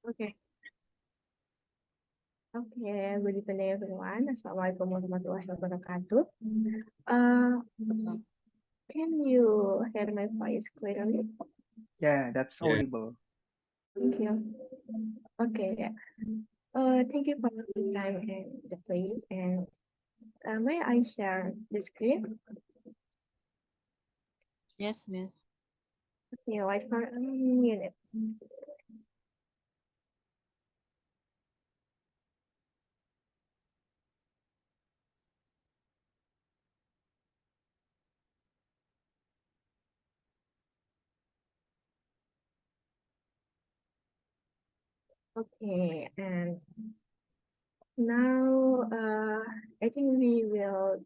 Okay. Okay. Good evening, everyone. Assalamualaikum warahmatullahi wabarakatuh. Uh, can you hear my voice clearly? Yeah, that's Yeah. audible. Thank you. Okay. Yeah. Thank you for the time and the place. And may I share the screen? Yes, Miss. Okay. Wait for a minute. Okay. And now, I think we will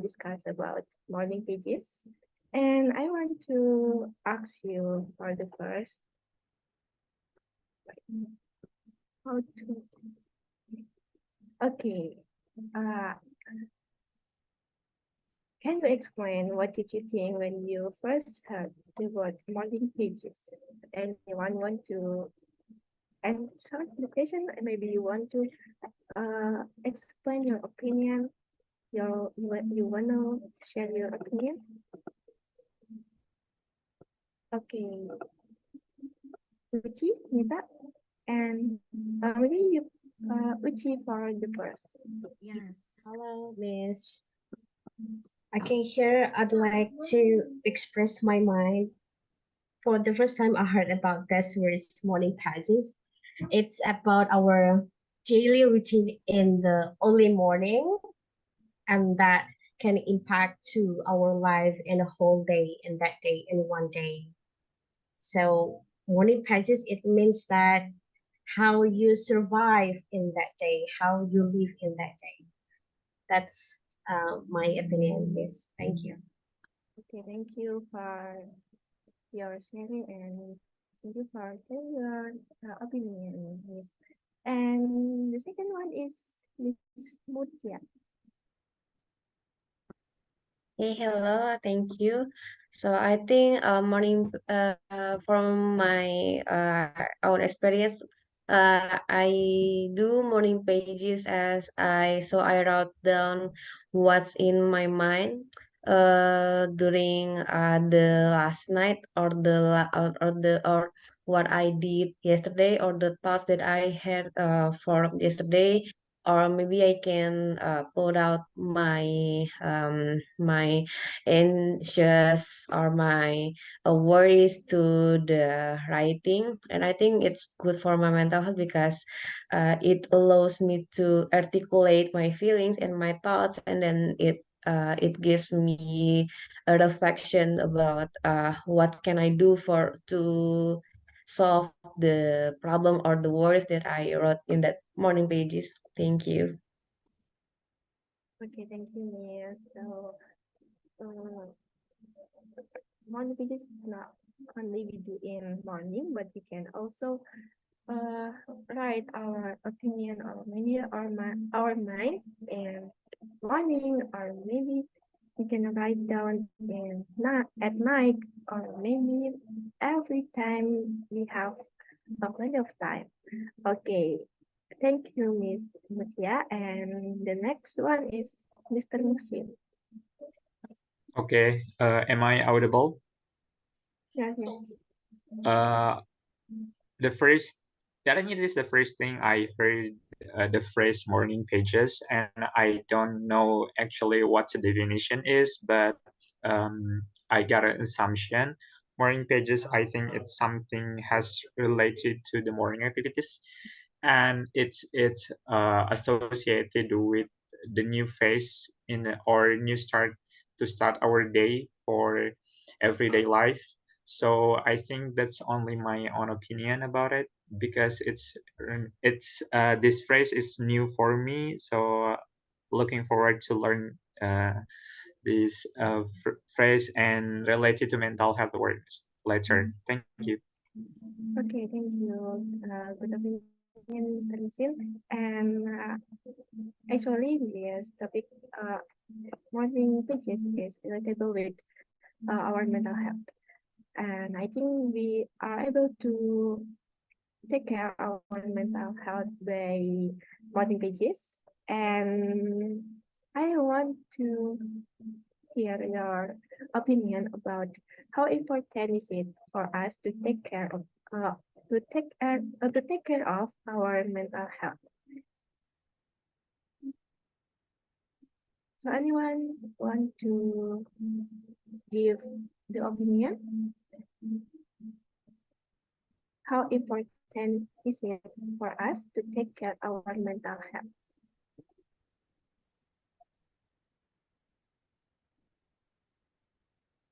discuss about morning pages. And I want to ask you for the first, how to, okay, uh, can you explain what did you think when you first heard the word morning pages? Anyone want to answer the question? Maybe you want to explain your opinion. You want to share your opinion? Okay, Uchi, Nita, and maybe you, Uchi for the first. Yes, hello, Miss. Okay, here I'd like to express my mind. For the first time, I heard about this words morning pages. It's about our daily routine in the early morning, and that can impact to our life in a whole day, in that day, in one day. So morning pages, it means that how you survive in that day, how you live in that day. That's my opinion. Yes, thank you. Okay, thank you for your sharing and thank you for sharing your opinion, Miss. And the second one is Miss Mutia. Hey, hello, thank you. So I think morning from my own experience, I do morning pages as I wrote down what's in my mind during the last night or or what I did yesterday or the thoughts that I had for yesterday, or maybe I can put out my anxious or my worries to the writing, and I think it's good for my mental health because it allows me to articulate my feelings and my thoughts, and then it gives me a reflection about what can I do for to solve the problem or the worries that I wrote in that morning pages. Thank you. Okay, thank you, Miss. So, uh, morning pages is not only we do in morning, but we can also uh, write our opinion or maybe our mind in morning, or maybe we can write down in not at night, or maybe every time we have a plenty of time. Okay, thank you, Miss Mutia. And the next one is Mr. Musim. Okay. Am I audible? Yes, yes. Uh, the first, yeah, I think it is the first thing I heard the phrase morning pages, and I don't know actually what the definition is, but I got an assumption. Morning pages, I think it's something has related to the morning activities, and it's associated with the new phase or new start to start our day for everyday life. So I think that's only my own opinion about it because it's this phrase is new for me. So looking forward to learn this phrase and related to mental health awareness later. Thank you. Okay, thank you. Good opinion, Mr. Musim. And actually, this topic, morning pages is relatable with our mental health. And I think we are able to take care of our mental health by morning pages. And I want to hear your opinion about how important is it for us to take care of to take care of our mental health. So anyone want to give the opinion? How important is it for us to take care of our mental health?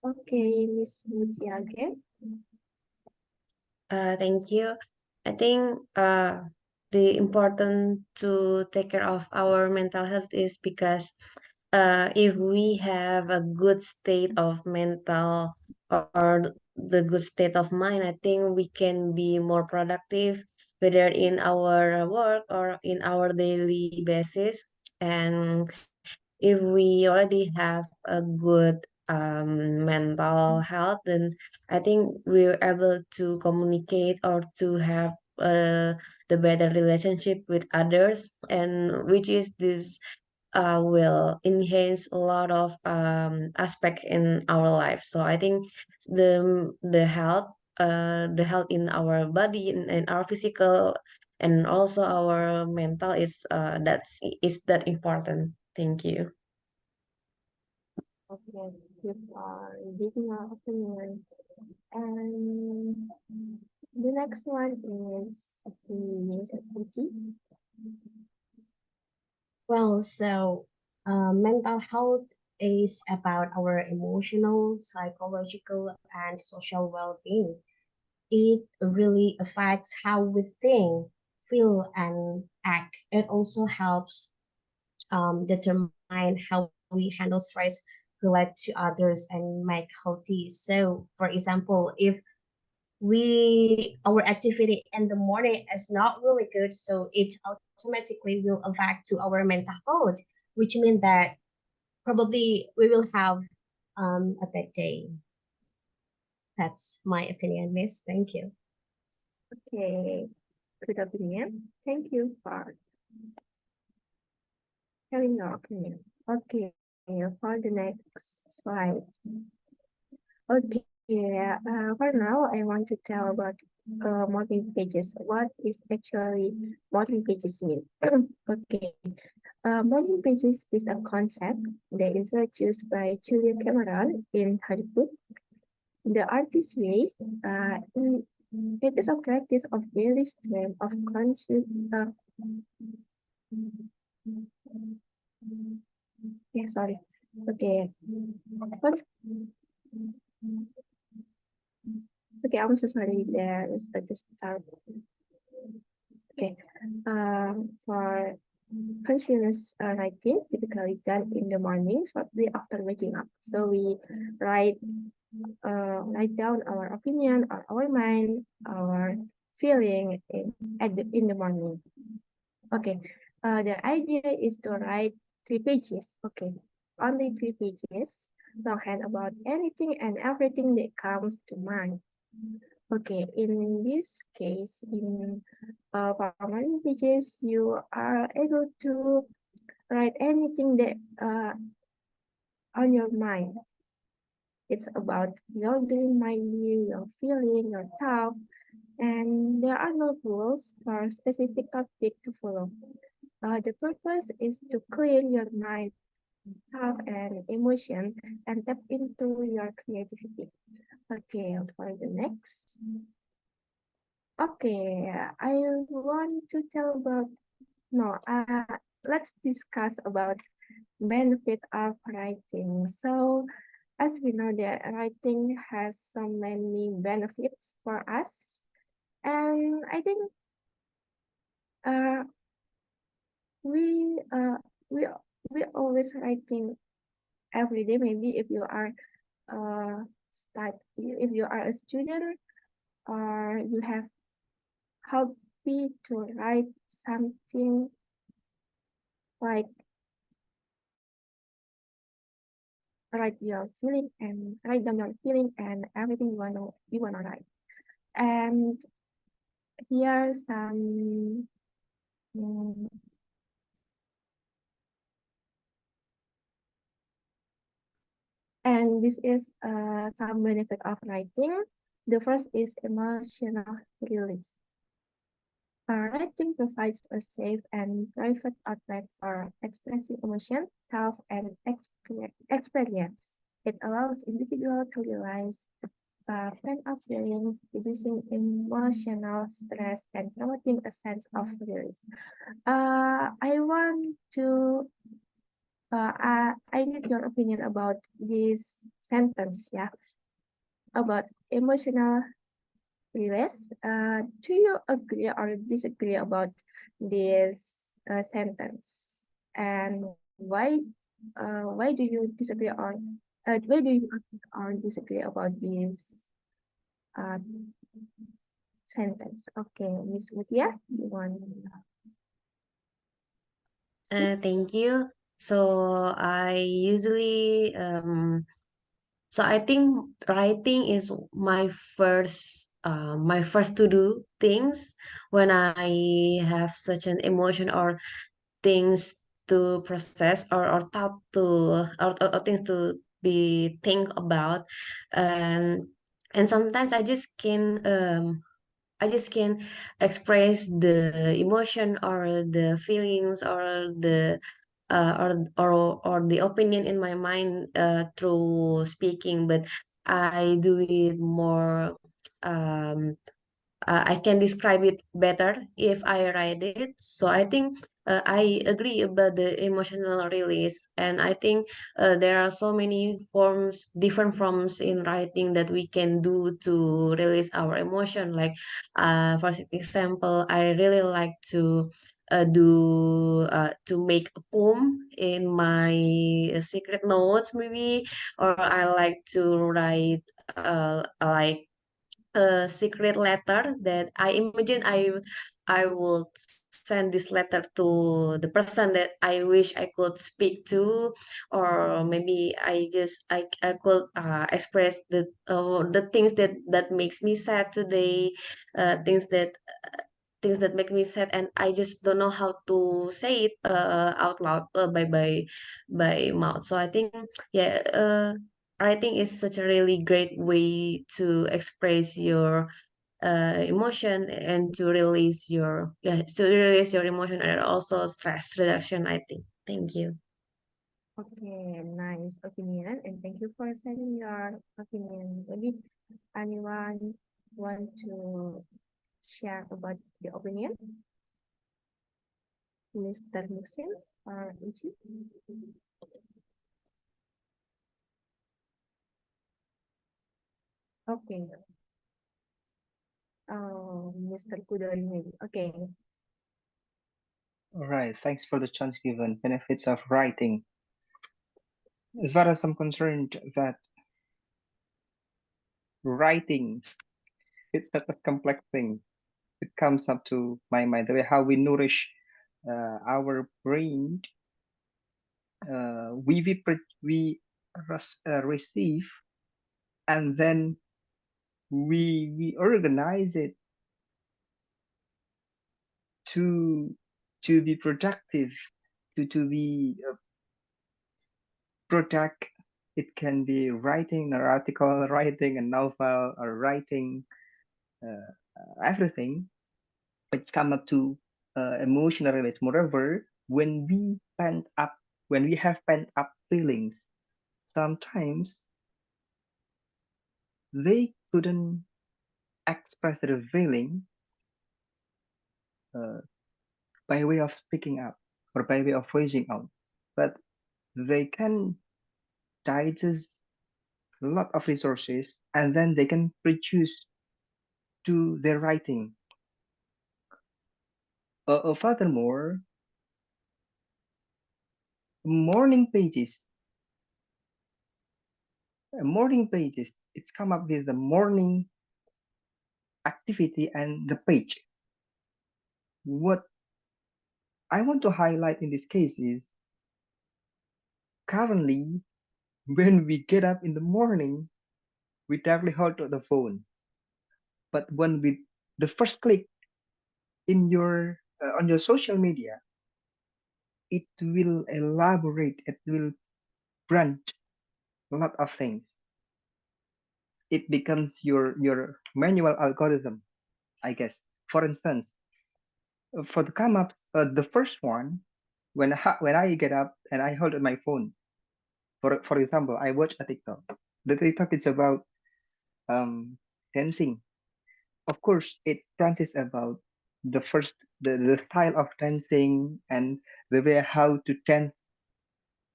Okay, Miss Mutiage. Thank you. I think the important to take care of our mental health is because if we have a good state of mental or the good state of mind, I think we can be more productive, whether in our work or in our daily basis. And if we already have a good mental health, then I think we're able to communicate or to have the better relationship with others, and which is this will enhance a lot of aspect in our life. So I think the health in our body and our physical and also our mental is that important. Thank you. Okay, you are giving your opinion. And the next one is Miss Uchi. Well, so mental health is about our emotional, psychological, and social well-being. It really affects how we think, feel, and act. It also helps determine how we handle stress, relate to others, and make healthy. So, for example, if we our activity in the morning is not really good, so it automatically will affect to our mental health, which means that probably we will have a bad day. That's my opinion, Miss. Thank you. Okay, good opinion. Thank you for sharing your opinion. Okay, for the next slide. Okay, for now, I want to tell about modeling pages. What is actually modeling pages mean? Okay, modeling pages is a concept that is introduced by Julia Cameron in Hollywood. The artist's way, it is a practice of daily stream of conscious. Yeah, sorry. Okay, what okay, I'm so sorry. There is a start. Okay. For conscious writing, typically done in the morning, shortly after waking up. So we write write down our opinion or our mind, our feeling in the morning. Okay. The idea is to write 3 pages. Okay. Only 3 pages, longhand about anything and everything that comes to mind. Okay, in this case, in Parliament pages, you are able to write anything that on your mind. It's about your dream, mind, your feeling, your thought, and there are no rules for specific topic to follow. The purpose is to clear your mind, thought, and emotion, and tap into your creativity. Okay, for the next. Okay, I want to tell about no. Let's discuss about benefit of writing. So, as we know that writing has so many benefits for us, and I think uh we uh we we always writing every day. Maybe if you are if you are a student or you have hobby to write something like write down your feeling and everything you wanna write. And here some and this is some benefit of writing. The first is emotional release. Writing provides a safe and private outlet for expressing emotion, thought, and experience. It allows individuals to realize pent-up feelings, reducing emotional stress, and promoting a sense of release. I want to I need your opinion about this sentence, yeah, about emotional release. Do you agree or disagree about this sentence? And why do you disagree or why do you agree or disagree about this uh, sentence? Okay, Miss Mutia, you want to speak? Thank you. So I usually so I think writing is my first to do things when I have such an emotion or things to process or thought to or things to be think about, and sometimes I just can express the emotion or the feelings or the or the opinion in my mind through speaking, but I do it more um I can describe it better if I write it. So I think I agree about the emotional release, and I think there are so many forms, different forms in writing that we can do to release our emotion. Like, for example, I really like to make a poem in my secret notes, maybe, or I like to write like a secret letter that I imagine I would send this letter to the person that I wish I could speak to, or maybe I could express the things that makes me sad today, things that make me sad, and I just don't know how to say it out loud by mouth. So I think, yeah, writing is such a really great way to express your emotion and to release your emotion, and also stress reduction, I think. Thank you. Okay, nice opinion, and thank you for sharing your opinion. Maybe anyone want to share about the opinion? Mr. Musin or Ichi? Okay. Mr. Kudori maybe. Okay. All right, thanks for the chance given. Benefits of writing. As far as I'm concerned, that writing, it's such a complex thing. It comes up to my mind, the way how we nourish our brain. We receive, and then we organize it to be productive, to be product. It can be writing an article, writing a novel, or writing everything. It's come up to emotional release. Moreover, when we have pent up feelings, sometimes they couldn't express their feeling by way of speaking up or by way of voicing out, but they can digest a lot of resources and then they can produce to their writing. Furthermore, morning pages, it's come up with the morning activity and the page. What I want to highlight in this case is currently when we get up in the morning, we directly hold to the phone. But when we the first click in your on your social media, it will elaborate, it will branch a lot of things. It becomes your manual algorithm, I guess. For instance, for the come up, the first one, when I get up and I hold my phone, for example, I watch a TikTok. The TikTok is about dancing. Of course, it branches about the style of dancing and the way how to dance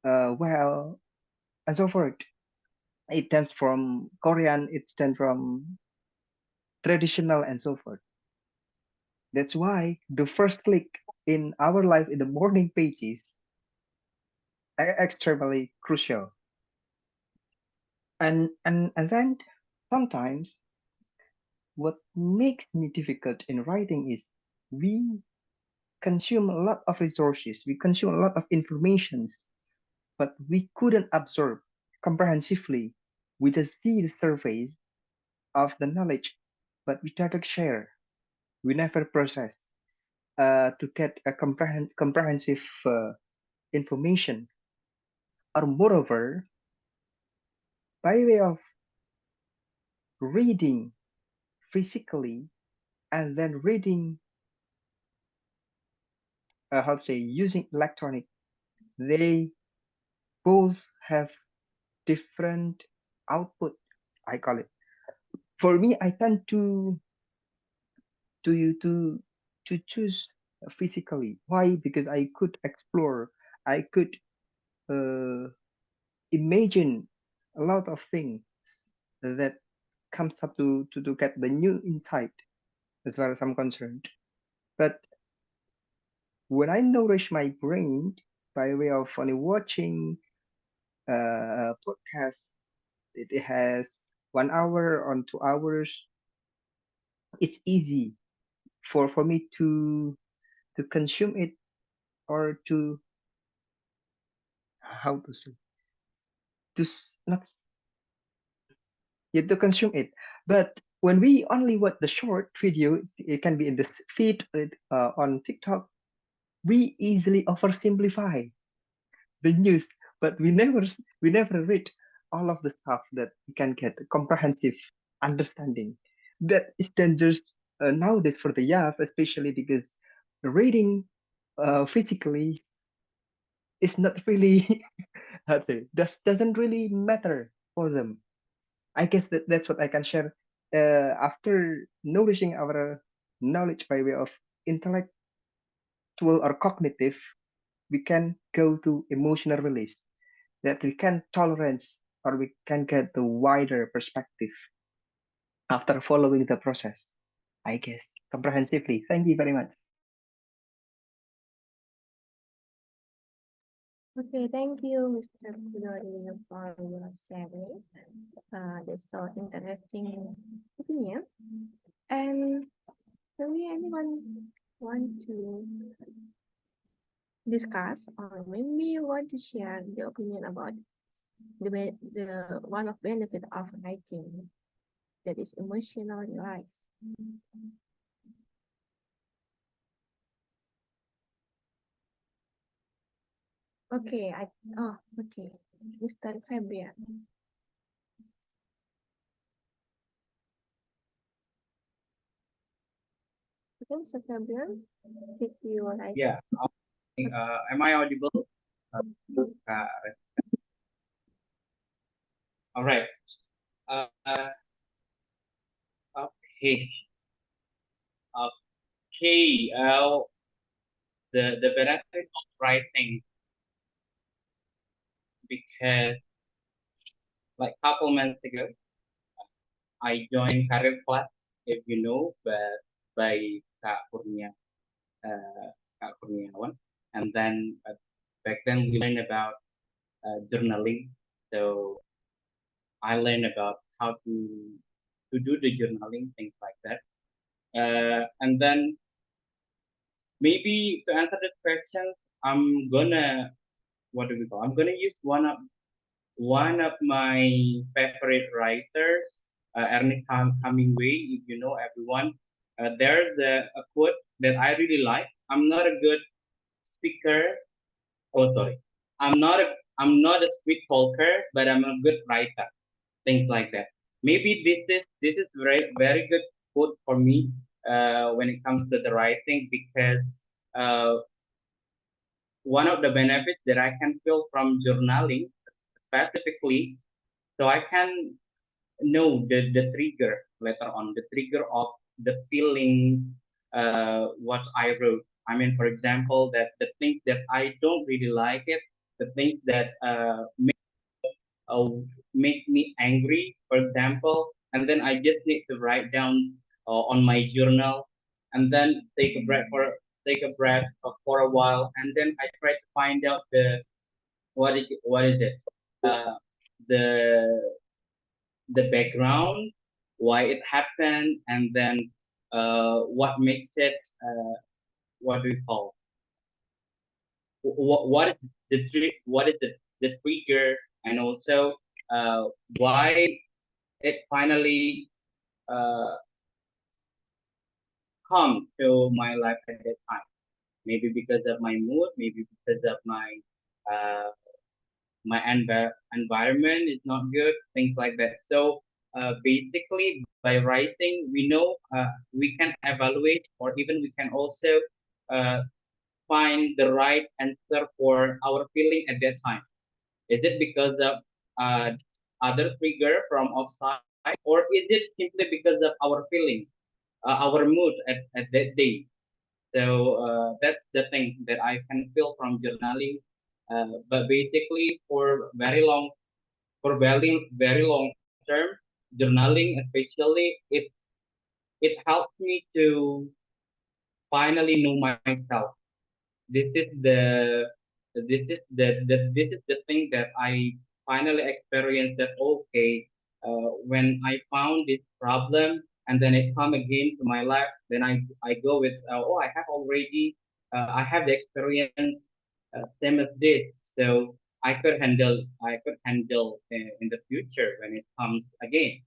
well and so forth. It stands from Korean, it stands from traditional and so forth. That's why the first click in our life in the morning pages are extremely crucial. And then sometimes what makes me difficult in writing is we consume a lot of resources, we consume a lot of informations, but we couldn't absorb comprehensively. We just see the surface of the knowledge, but we try to share. We never process to get a comprehensive information. Or moreover, by way of reading physically and then reading, how to say, using electronic, they both have different output. I call it. For me, I tend to choose physically. Why? Because I could explore, I could imagine a lot of things that comes up to get the new insight as far as I'm concerned. But when I nourish my brain by way of only watching a podcast, it has 1 hour or 2 hours. It's easy for me to consume it or to how to say not to consume it. But when we only watch the short video, it can be in the feed on TikTok. We easily oversimplify the news, but we never read all of the stuff that we can get a comprehensive understanding. That is dangerous nowadays for the youth, especially because reading physically is not really how to say, doesn't really matter for them. I guess that's what I can share. After nourishing our knowledge by way of intellectual or cognitive, we can go to emotional release, that we can tolerance or we can get the wider perspective after following the process, I guess, comprehensively. Thank you very much. Okay, thank you, Mr. Kudori, for your sharing. That's so interesting opinion. And maybe anyone want to discuss or maybe want to share the opinion about the one of benefit of writing, that is emotional release. Okay, okay, Mr. Fabian. Okay, Mr. Fabian, take your license. Yeah. Am I audible? All right. Okay. Okay. The benefit of writing, because like a couple months ago, I joined Career Class, if you know, but by Kak Kurniawan, and then back then we learned about journaling. So I learned about how to do the journaling, things like that. And then maybe to answer this question, I'm gonna I'm gonna use one of my favorite writers, Ernest Hemingway. If you know, everyone, there's a quote that I really like. I'm not a good speaker. Oh, sorry. I'm not a sweet talker, but I'm a good writer. Things like that. Maybe this is very good quote for me when it comes to the writing, because uh, one of the benefits that I can feel from journaling specifically, so I can know the trigger later on, the trigger of the feeling what I wrote. I mean, for example, that the things that I don't really like it, the things that uh, make me angry, for example, and then I just need to write down on my journal, and then take a breath for a while, and then I try to find out what is it, uh, the the background, why it happened, and then what makes it, what do we call, what is what is the trigger, and also why it finally uh, come to my life at that time. Maybe because of my mood, maybe because of uh, my environment is not good, things like that. So basically, by writing, we know we can evaluate, or even we can also uh, find the right answer for our feeling at that time. Is it because of uh, other trigger from outside, or is it simply because of our feeling, our mood at that day? So that's the thing that I can feel from journaling. But basically, for very long term, journaling especially, it helps me to finally know myself. This is this is the thing that I finally experienced, that okay, when I found this problem and then it come again to my life, then I go with oh, I have the experience same as this, so I could handle in the future when it comes again.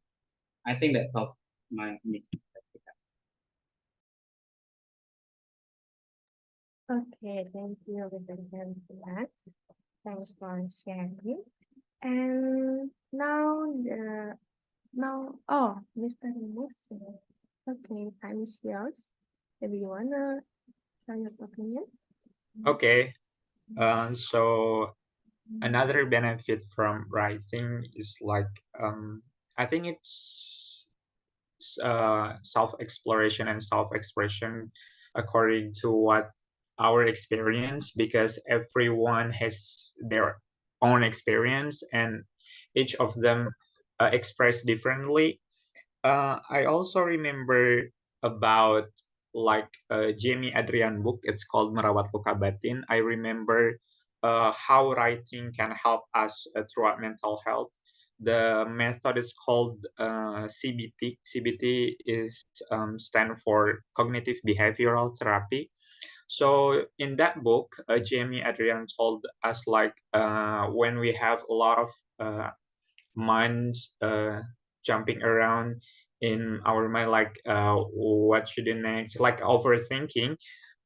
I think that's all my mission. Okay, thank you, Mr. Ken, for that. Thanks for sharing. And oh, Mr. Musa. Okay, time is yours. If you wanna share your opinion. Okay. So another benefit from writing is like I think it's self-exploration and self-expression according to what our experience, because everyone has their own experience and each of them express differently. I also remember about like Jamie Adrian book. It's called Merawat Luka Batin. I remember how writing can help us throughout mental health. The method is called CBT. CBT is stand for cognitive behavioral therapy. So in that book, Jamie Adrian told us like when we have a lot of minds jumping around in our mind, like what should do next, like overthinking,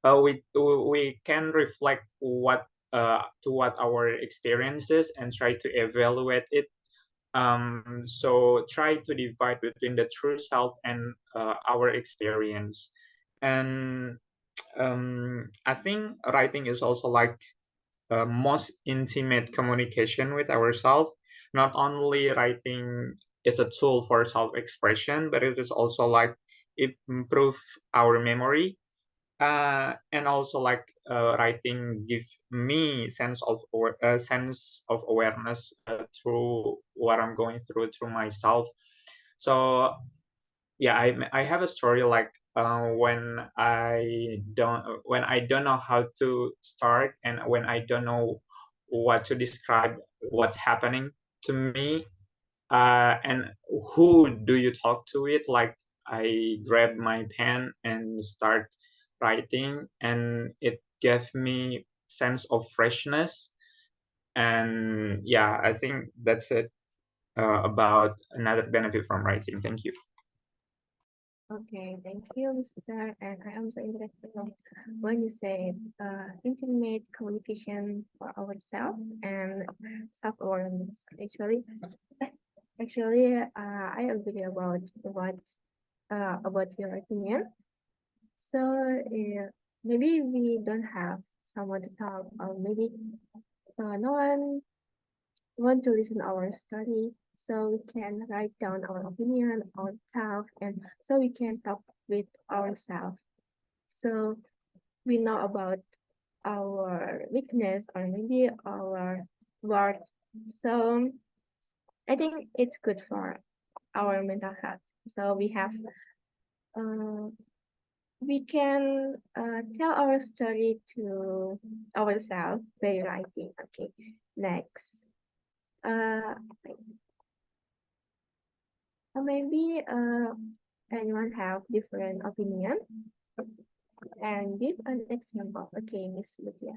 we can reflect what to what our experiences and try to evaluate it. So try to divide between the true self and our experience. And I think writing is also like most intimate communication with ourselves. Not only writing is a tool for self-expression, but it is also like it improve our memory, and also like writing give me sense of awareness through what I'm going through myself. So yeah, I have a story like when I don't know how to start, and when I don't know what to describe what's happening to me, and who do you talk to it, like I grab my pen and start writing, and it gave me sense of freshness. And yeah, I think that's it about another benefit from writing. Thank you. Okay, thank you, Mr. And I am so interested in when you said intimate communication for ourselves and self-awareness. I agree about your opinion. So maybe we don't have someone to talk, or maybe no one want to listen our story. So we can write down our opinion, our thoughts, and so we can talk with ourselves. So we know about our weakness or maybe our worth. So I think it's good for our mental health. So uh, we can tell our story to ourselves by writing. Okay, next. Uh, maybe anyone have different opinion and give an example. Okay, Miss Lucia.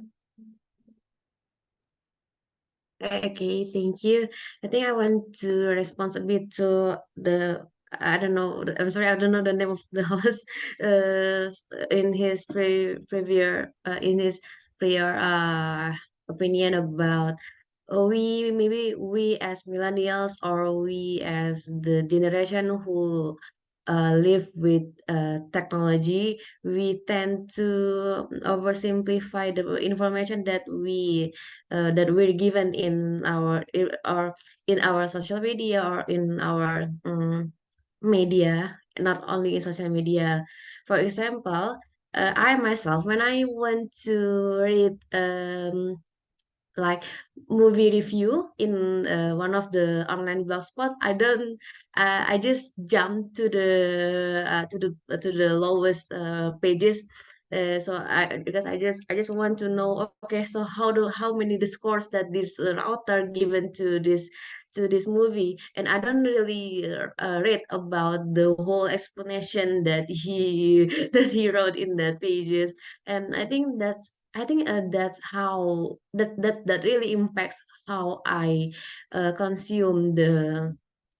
Okay, thank you. I think I want to respond a bit to the I don't know. I'm sorry, I don't know the name of the host. In his in his prior opinion about maybe we as millennials or we as the generation who live with technology, we tend to oversimplify the information that we're given in or in our social media or in our media, not only in social media. For example, I myself, when I want to read like movie review in one of the online blogspot, I just jump to the lowest pages. So because I just want to know, okay, so how many the scores that this author given to this movie, and I don't really read about the whole explanation that he that he wrote in that pages. And I think that's how that really impacts how I consume the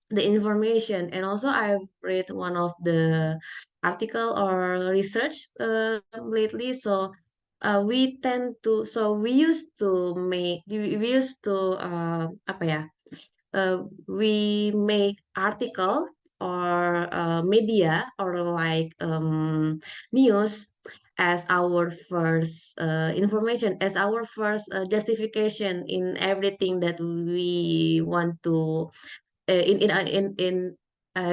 information. And also I've read one of the article or research lately. So we used to apa ya, we make article or media or like news as our first information, as our first justification in everything that we want to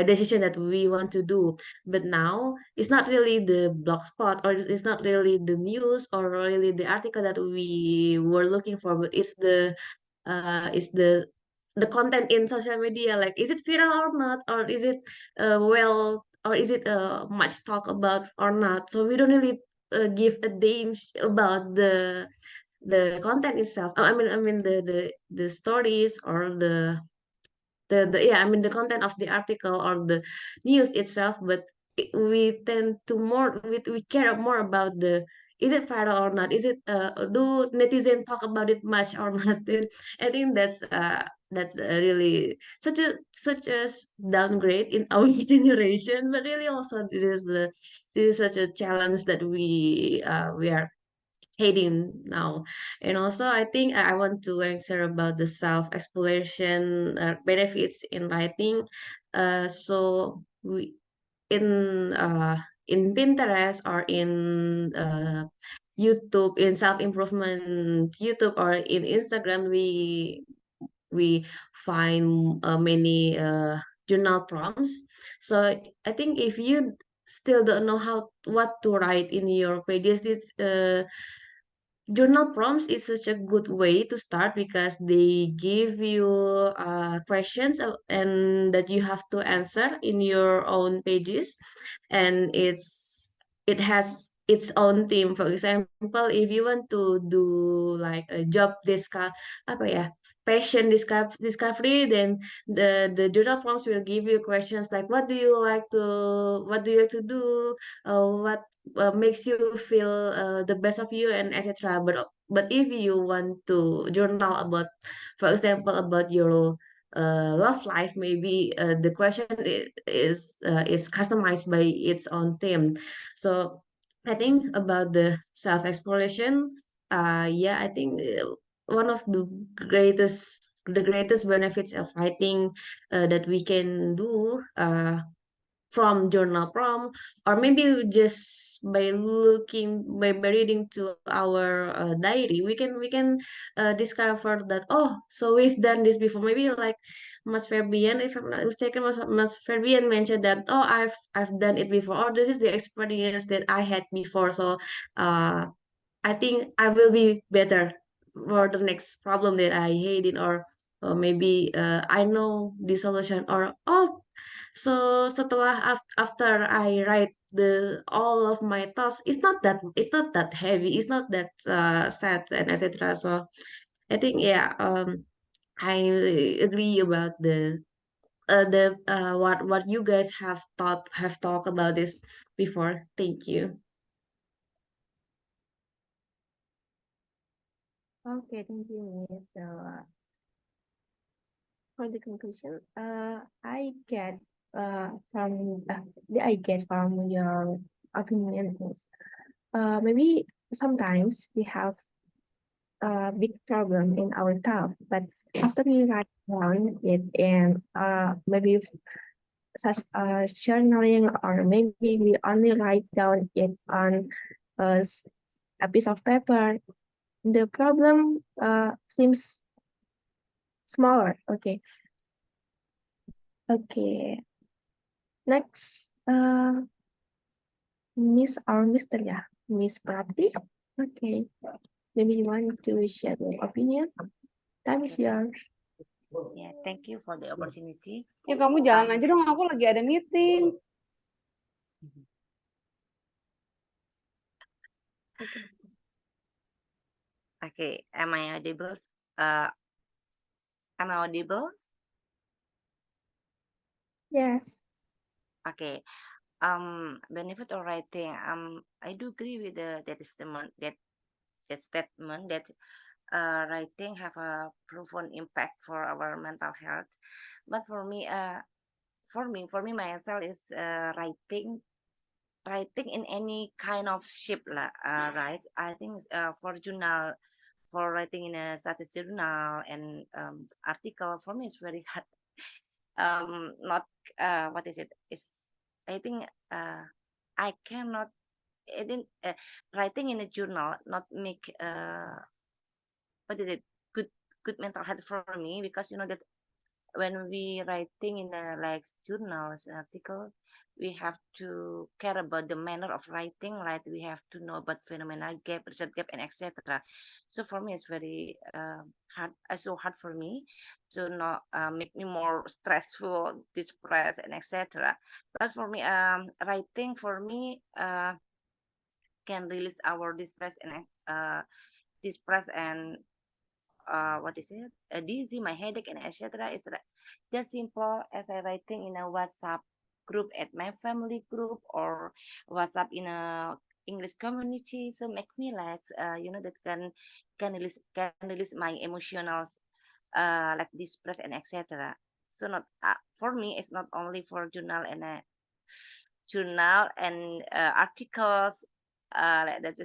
decision that we want to do. But now it's not really the blog spot, or it's not really the news or really the article that we were looking for, but it's the content in social media. Like, is it viral or not, or is it or is it much talk about or not? So we don't really give a damn about the content itself. I mean the stories or the yeah, I mean the content of the article or the news itself. But we tend to we care more about the, is it viral or not, is it do netizen talk about it much or not. And I think that's really such a downgrade in our generation. But really also it is such a challenge that we are hating now. And also I think I want to answer about the self-exploration benefits in writing. So we in Pinterest or in YouTube, in self-improvement YouTube or in Instagram, we find many journal prompts. So I think if you still don't know what to write in your pages, this journal prompts is such a good way to start, because they give you questions and that you have to answer in your own pages. And it has its own theme. For example, if you want to do like a job apa ya, passion discovery, then the journal prompts will give you questions like, what do you like to do, what makes you feel the best of you, and etc. But if you want to journal about, for example, about your love life, maybe the question is customized by its own theme. So I think about the self exploration. Yeah, I think one of the greatest benefits of writing that we can do from journal prompt, or maybe just by reading to our diary, we can discover that, oh, so we've done this before. Maybe like Mas Ferbian, if I'm not mistaken, Mas Ferbian mentioned that, oh, I've done it before, or this is the experience that I had before. So I think I will be better for the next problem that I hate it, or maybe I know the solution, or oh, so setelah after I write the all of my thoughts, it's not that heavy, it's not that sad and etc. So I think, yeah, I agree about the what you guys have talked about this before. Thank you. Okay, thank you, Miss. So, for the conclusion, I get from your opinion is, maybe sometimes we have a big problem in our thought, but after we write down it in maybe such journaling, or maybe we only write down it on a, a piece of paper, the problem seems smaller. Okay. Okay. Next, Miss or Mr. Yeah, Miss Prati. Okay. Maybe you want to share your opinion. Time is yours. Yeah, thank you for the opportunity. Ya kamu jalan aja dong, aku lagi ada meeting. Okay, am I audible? Am I audible? Yes. Okay. Benefit of writing. I do agree with that statement that writing have a profound impact for our mental health. But for me, myself is writing in any kind of shape lah, right? I think for writing in a status journal and article, for me it's very hard. Not what is it? I think I cannot. I think writing in a journal not make what is it, good mental health for me, because you know that when we writing in a like journals article, we have to care about the manner of writing, like we have to know about phenomena gap, result gap, and etc. So for me it's very hard, so hard for me to not make me more stressful, depressed, and etc. But for me, writing for me can release our distress and what is it? Dizzy, my headache, and etc. Is just simple as I writing in a WhatsApp group at my family group, or WhatsApp in a English community. So make me like that can release my emotionals like distress and etc. So not for me, it's not only for journal and articles like that.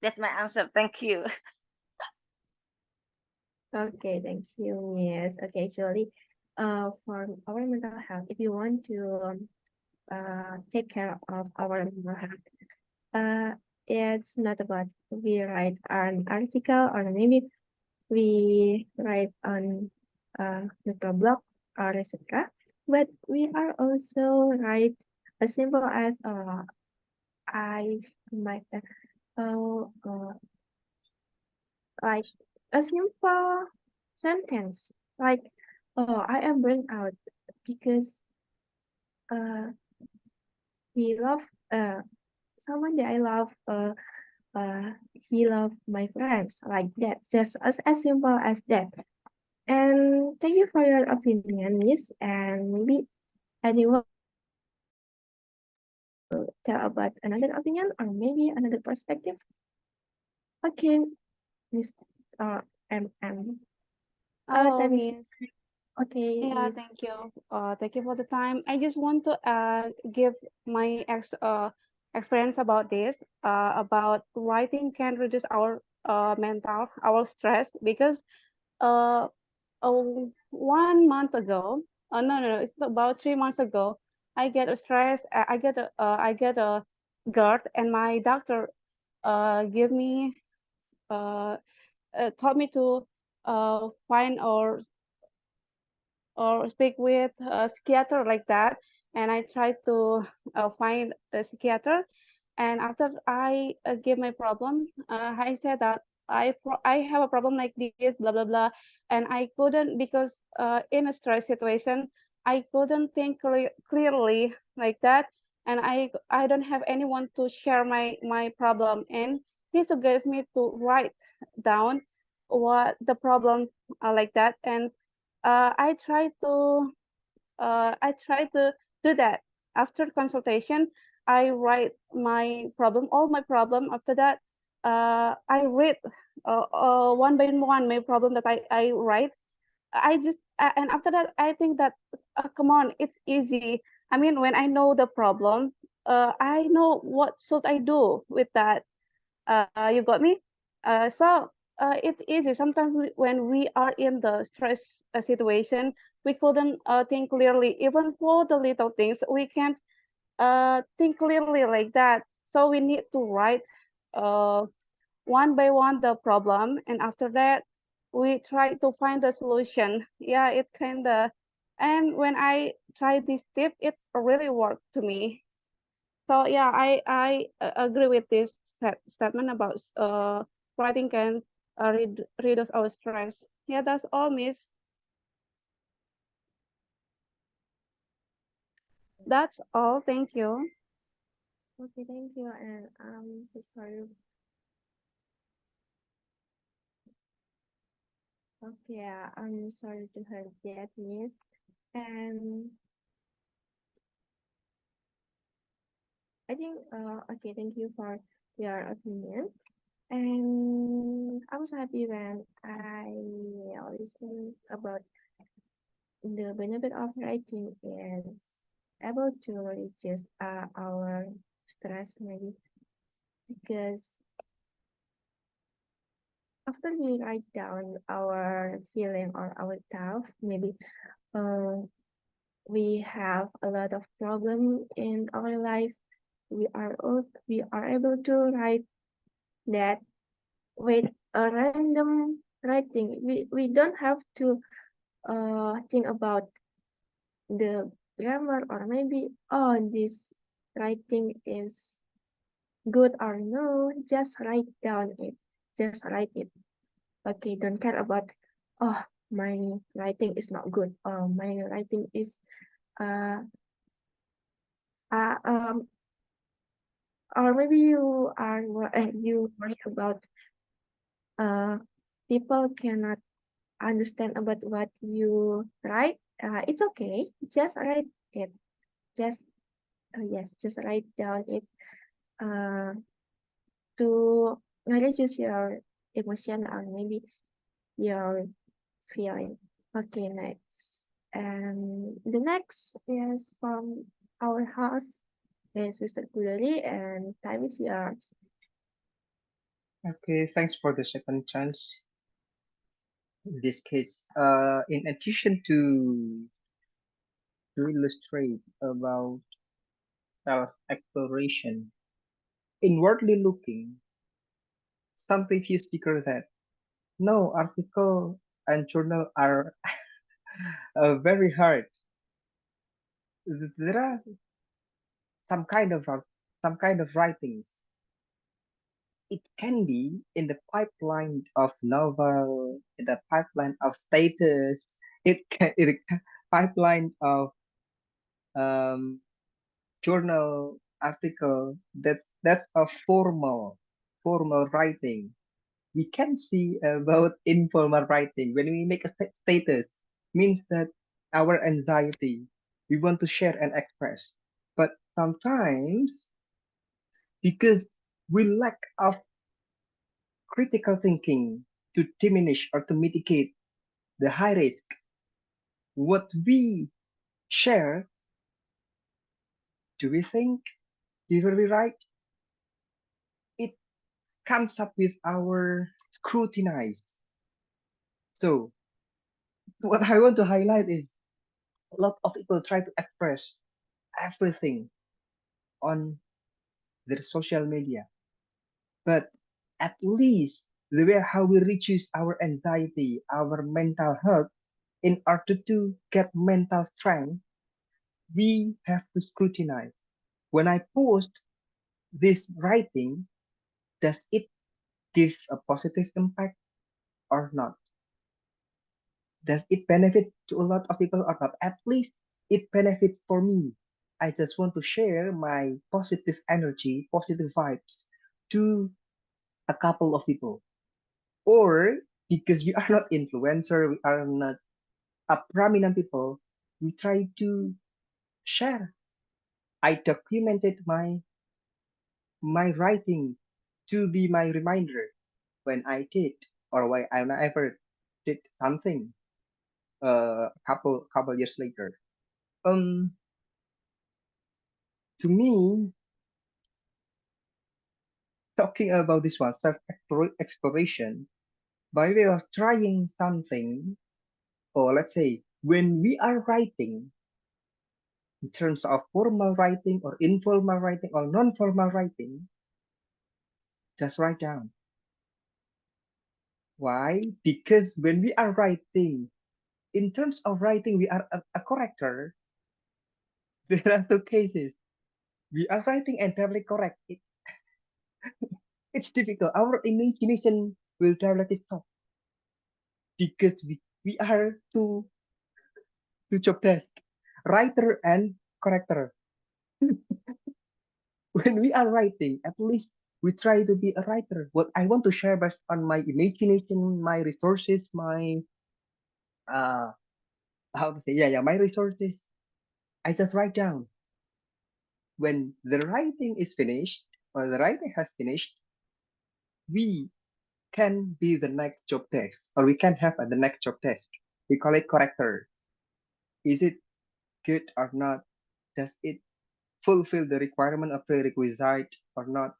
That's my answer. Thank you. Okay, thank you, Miss. Okay, actually, for our mental health, if you want to take care of our mental health, it's not about we write an article, or maybe we write on microblog or etc. But we are also write as simple as I might like a simple sentence like, oh, I am burned out because he love someone that I love he love my friends, like that, just as simple as that. And thank you for your opinion, Miss, and maybe anyone will tell about another opinion or maybe another perspective. Okay, Miss MM. Hello, Time is Miss. okay, Yeah, Miss. thank you. Thank you for the time. I just want to give my experience about this. About writing can reduce our our stress because uh, 1 month ago, no, it's about 3 months ago, I get a stress. I get a GERD, and my doctor give me taught me to find or speak with a psychiater like that. And I tried to find a psychiater. And after I give my problem, I said that I have a problem like this, blah blah blah, and I couldn't because in a stress situation I couldn't think clearly like that, and I don't have anyone to share my problem. And he suggests me to write down what the problem like that. And I try to do that. After consultation, I write my problem, all my problem. After that, I read one by one my problem that I write. I just and after that, I think that come on, it's easy. I mean, when I know the problem, I know what should I do with that. You got me? It's easy. Sometimes when we are in the stress situation, we couldn't think clearly. Even for the little things, we can't think clearly like that. So we need to write uh, one by one the problem, and after that, we try to find the solution. Yeah, it kind of. And when I try this tip, it's really worked to me. So yeah, I agree with this statement about writing can reduce our stress. Yeah, that's all, Miss. That's all. Thank you. Okay, thank you. And I'm so sorry. Okay, I'm sorry to hear that, Miss. And I think, okay, thank you for your opinion. And I was happy when I listened about the benefit of writing is able to reduce our stress maybe because after we write down our feeling or our thought, maybe uh, we have a lot of problem in our life. We are able to write that with a random writing. We don't have to think about the grammar or maybe this writing is good or no. Just write down it. Just write it. Okay, don't care about oh my writing is not good or my writing is uh uh um or maybe you worry about uh people cannot understand about what you write. It's okay. Just write it. Just yes, just write down it uh to reduce your emotion or maybe your feeling. Okay, next. And the next is from our house is Mr. Kudari and time is yours. Okay, thanks for the second chance. In this case, in addition to illustrate about self-exploration, inwardly looking, some previous speaker that no article and journal are very hard. There are some kind of some kind of writings. It can be in the pipeline of novel, in the pipeline of status. Pipeline of um, journal article. That's a formal writing. We can see about informal writing when we make a status means that our anxiety we want to share and express, but sometimes because we lack of critical thinking to diminish or to mitigate the high risk. What we share, do we think we will be right? It comes up with our scrutinize. So what I want to highlight is a lot of people try to express everything on their social media, but at least the way how we reduce our anxiety, our mental health, in order to get mental strength, we have to scrutinize. When I post this writing, does it give a positive impact or not? Does it benefit to a lot of people or not? At least it benefits for me. I just want to share my positive energy, positive vibes to a couple of people. Or because we are not influencer, we are not a prominent people, we try to share. I documented my writing to be my reminder when I did or when I ever did something couple years later. To me, talking about this one, self exploration, by way of trying something, or let's say when we are writing, in terms of formal writing or informal writing or non-formal writing, just write down. Why? Because when we are writing, in terms of writing, we are a corrector. There are two cases. We are writing entirely correct. It's difficult. Our imagination will directly stop because we are two job desk, writer and corrector. When we are writing, at least we try to be a writer. What I want to share based on my imagination, my resources, my uh how to say, yeah, my resources. I just write down. When the writing is finished or the writing has finished, we can be the next job desk or we can have the next job desk. We call it corrector. Is it good or not? Does it fulfill the requirement of prerequisite or not?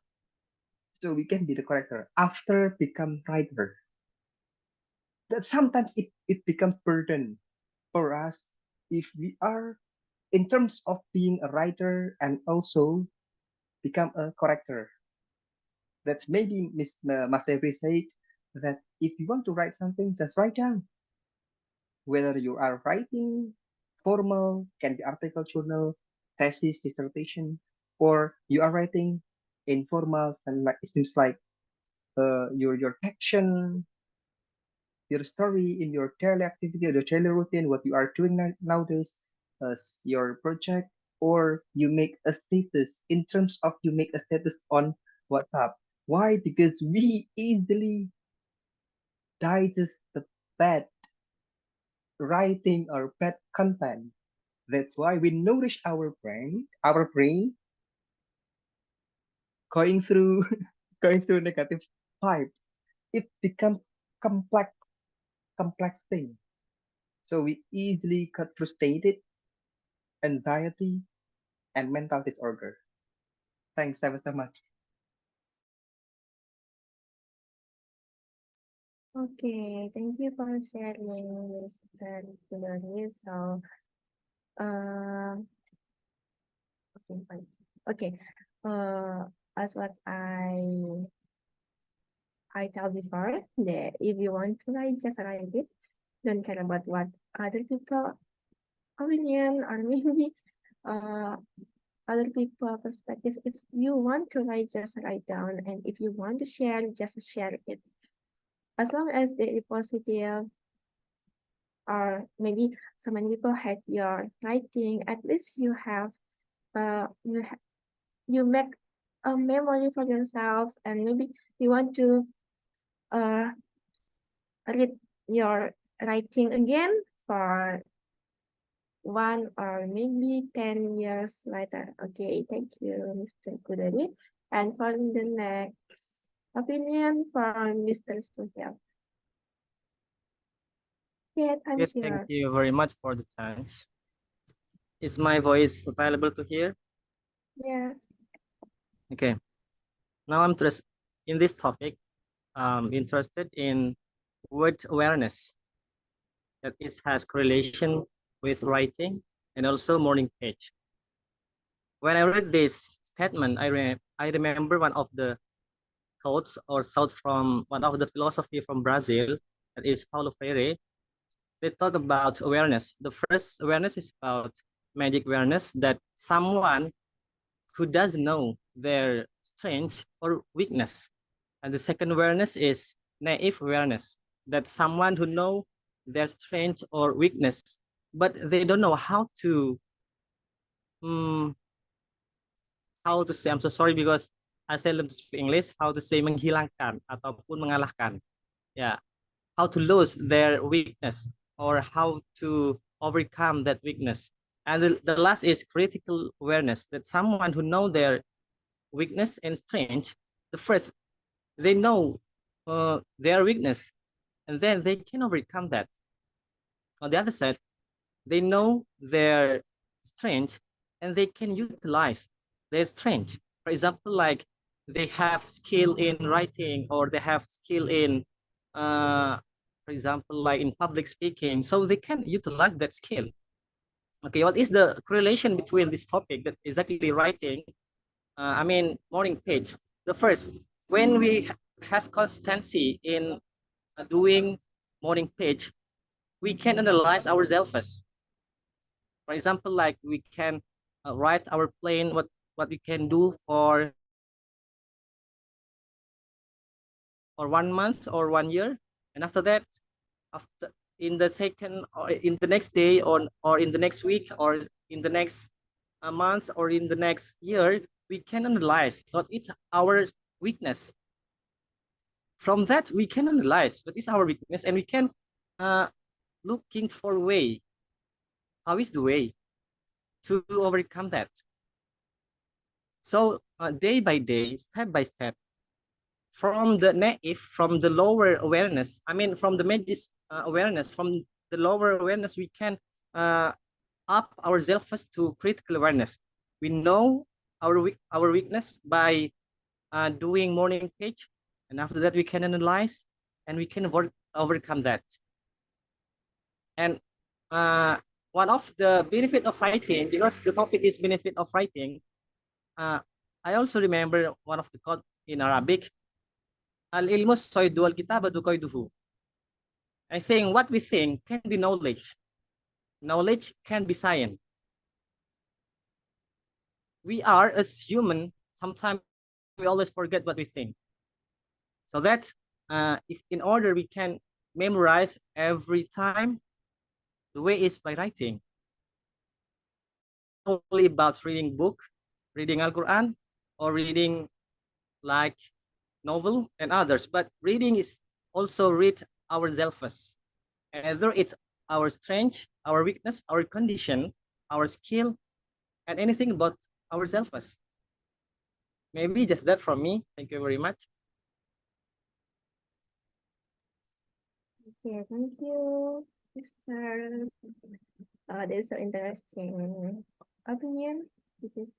So we can be the corrector after become writer. That sometimes it becomes burden for us if we are in terms of being a writer and also become a corrector. That's maybe Mas Devi said that if you want to write something, just write down. Whether you are writing formal, can be article, journal, thesis, dissertation, or you are writing informal, and like it seems like your action, your story in your daily activity or your daily routine, what you are doing nowadays, your project, or you make a status in terms of you make a status on WhatsApp. Why? Because we easily digest the bad writing or bad content. That's why we nourish our brain going through going through negative vibes. It becomes complex, complex thing. So we easily get frustrated, anxiety, and mental disorder. Thanks ever so much. Okay, thank you for sharing, Mr. Kudari. So, okay, fine. Okay, as what I told before, that if you want to write, just write it. Don't care about what other people opinion or maybe other people perspective. If you want to write, just write down, and if you want to share, just share it. As long as they positive, or maybe so many people hate your writing, at least you have you make a memory for yourself, and maybe you want to read your writing again for 1 or maybe 10 years later. Okay, thank you, Mr. Kudari. And for the next opinion from Mr. Suhyal. Yes, I'm Okay, sure. thank you very much for the chance. Is my voice available to hear? Yes. Okay. Now I'm interested in this topic. Interested in word awareness that it has correlation with writing and also morning page. When I read this statement, I remember one of the quotes or thought from one of the philosophy from Brazil, that is Paulo Freire. They talk about awareness. The first awareness is about magic awareness, that someone who does know their strength or weakness. And the second awareness is naive awareness, that someone who know their strength or weakness, but they don't know how to say, I'm so sorry because I seldom speak English, how to say menghilangkan ataupun mengalahkan. Yeah, how to lose their weakness or how to overcome that weakness. And the last is critical awareness, that someone who know their weakness and strength, the first, they know their weakness, and then they can overcome that. On the other side, they know their strength and they can utilize their strength. For example, like they have skill in writing, or they have skill in, for example, like in public speaking, so they can utilize that skill. Okay, what is the correlation between this topic, that exactly writing, morning page? The first, when we have constancy in doing morning page, we can analyze ourselves. For example, like we can write our plan, what we can do for 1 month or 1 year, and after that, after in the second or in the next day, or in the next week, or in the next month, or in the next year, we can analyze what is our weakness. From that, we can analyze what is our weakness, and we can looking for a way. How is the way to overcome that? So day by day, step by step, from the naive, from the lower awareness, from the medis awareness, from the lower awareness, we can up ourselves to critical awareness. We know our weakness by doing morning page, and after that we can analyze and we can overcome that. And one of the benefit of writing, because the topic is benefit of writing, I also remember one of the quote in Arabic, Al-ilmu soydu al-kitabatu qayduhu. I think what we think can be knowledge. Knowledge can be science. We are, as human, sometimes we always forget what we think. So that if in order we can memorize every time, the way is by writing. Not only about reading book, reading Al-Quran, or reading like novel and others, but reading is also read ourselves. Either it's our strength, our weakness, our condition, our skill, and anything about ourselves. Maybe just that from me. Thank you very much. Okay, thank you, Mr. That's so interesting opinion, which is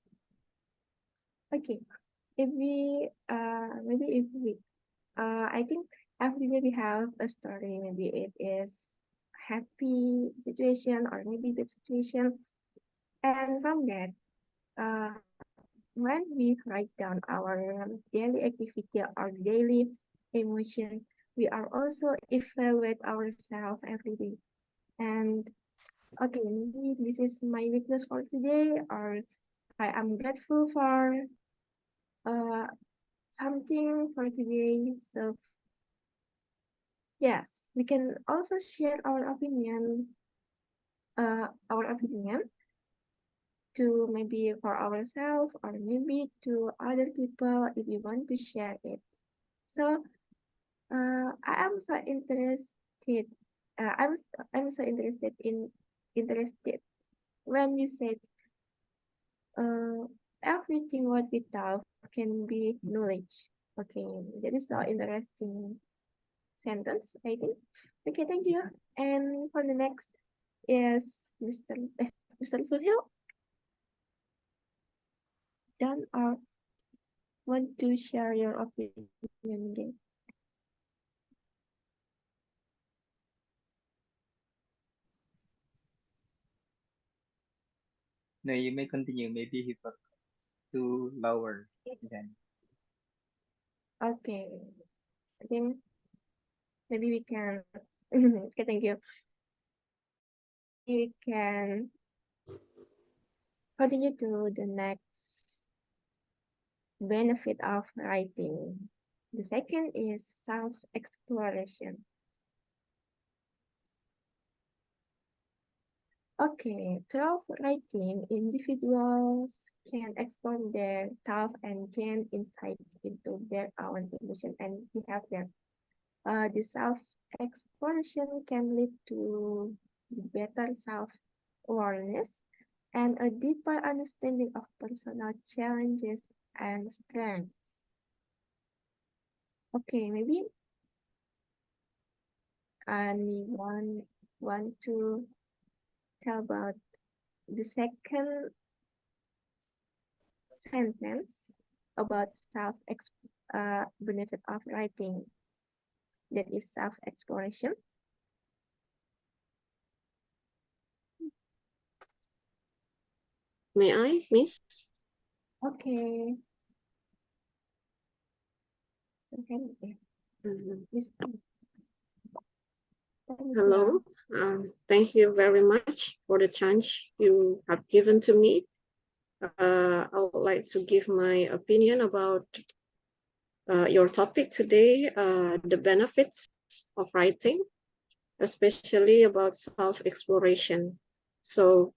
okay. If we maybe if we I think every day we have a story. Maybe it is happy situation or maybe bad situation, and from that, when we write down our daily activity or daily emotion, we are also evaluate ourselves every day. And okay, maybe this is my weakness for today, or I am grateful for uh something for today. So yes, we can also share our opinion to maybe for ourselves or maybe to other people if you want to share it. So I am so interested. I'm so interested when you said everything what we talk can be knowledge. Okay, that is so interesting. sentence, I think. Okay, thank you. And for the next is Mr. Sunil. Done or want to share your opinion again? No, you may continue. Maybe he forgot to lower then. Okay. I think maybe we can. Okay, thank you. We can continue to the next benefit of writing. The second is self-exploration. Okay, through writing, individuals can explore their thoughts and gain insight into their own emotion and behavior. The self-exploration can lead to better self-awareness and a deeper understanding of personal challenges and strengths. Okay, maybe anyone want to tell about the second sentence about benefit of writing, that is self-exploration? May I, Miss? Okay. Okay. Miss- Hello. Thank you very much for the chance you have given to me. I would like to give my opinion about your topic today, the benefits of writing, especially about self-exploration. So,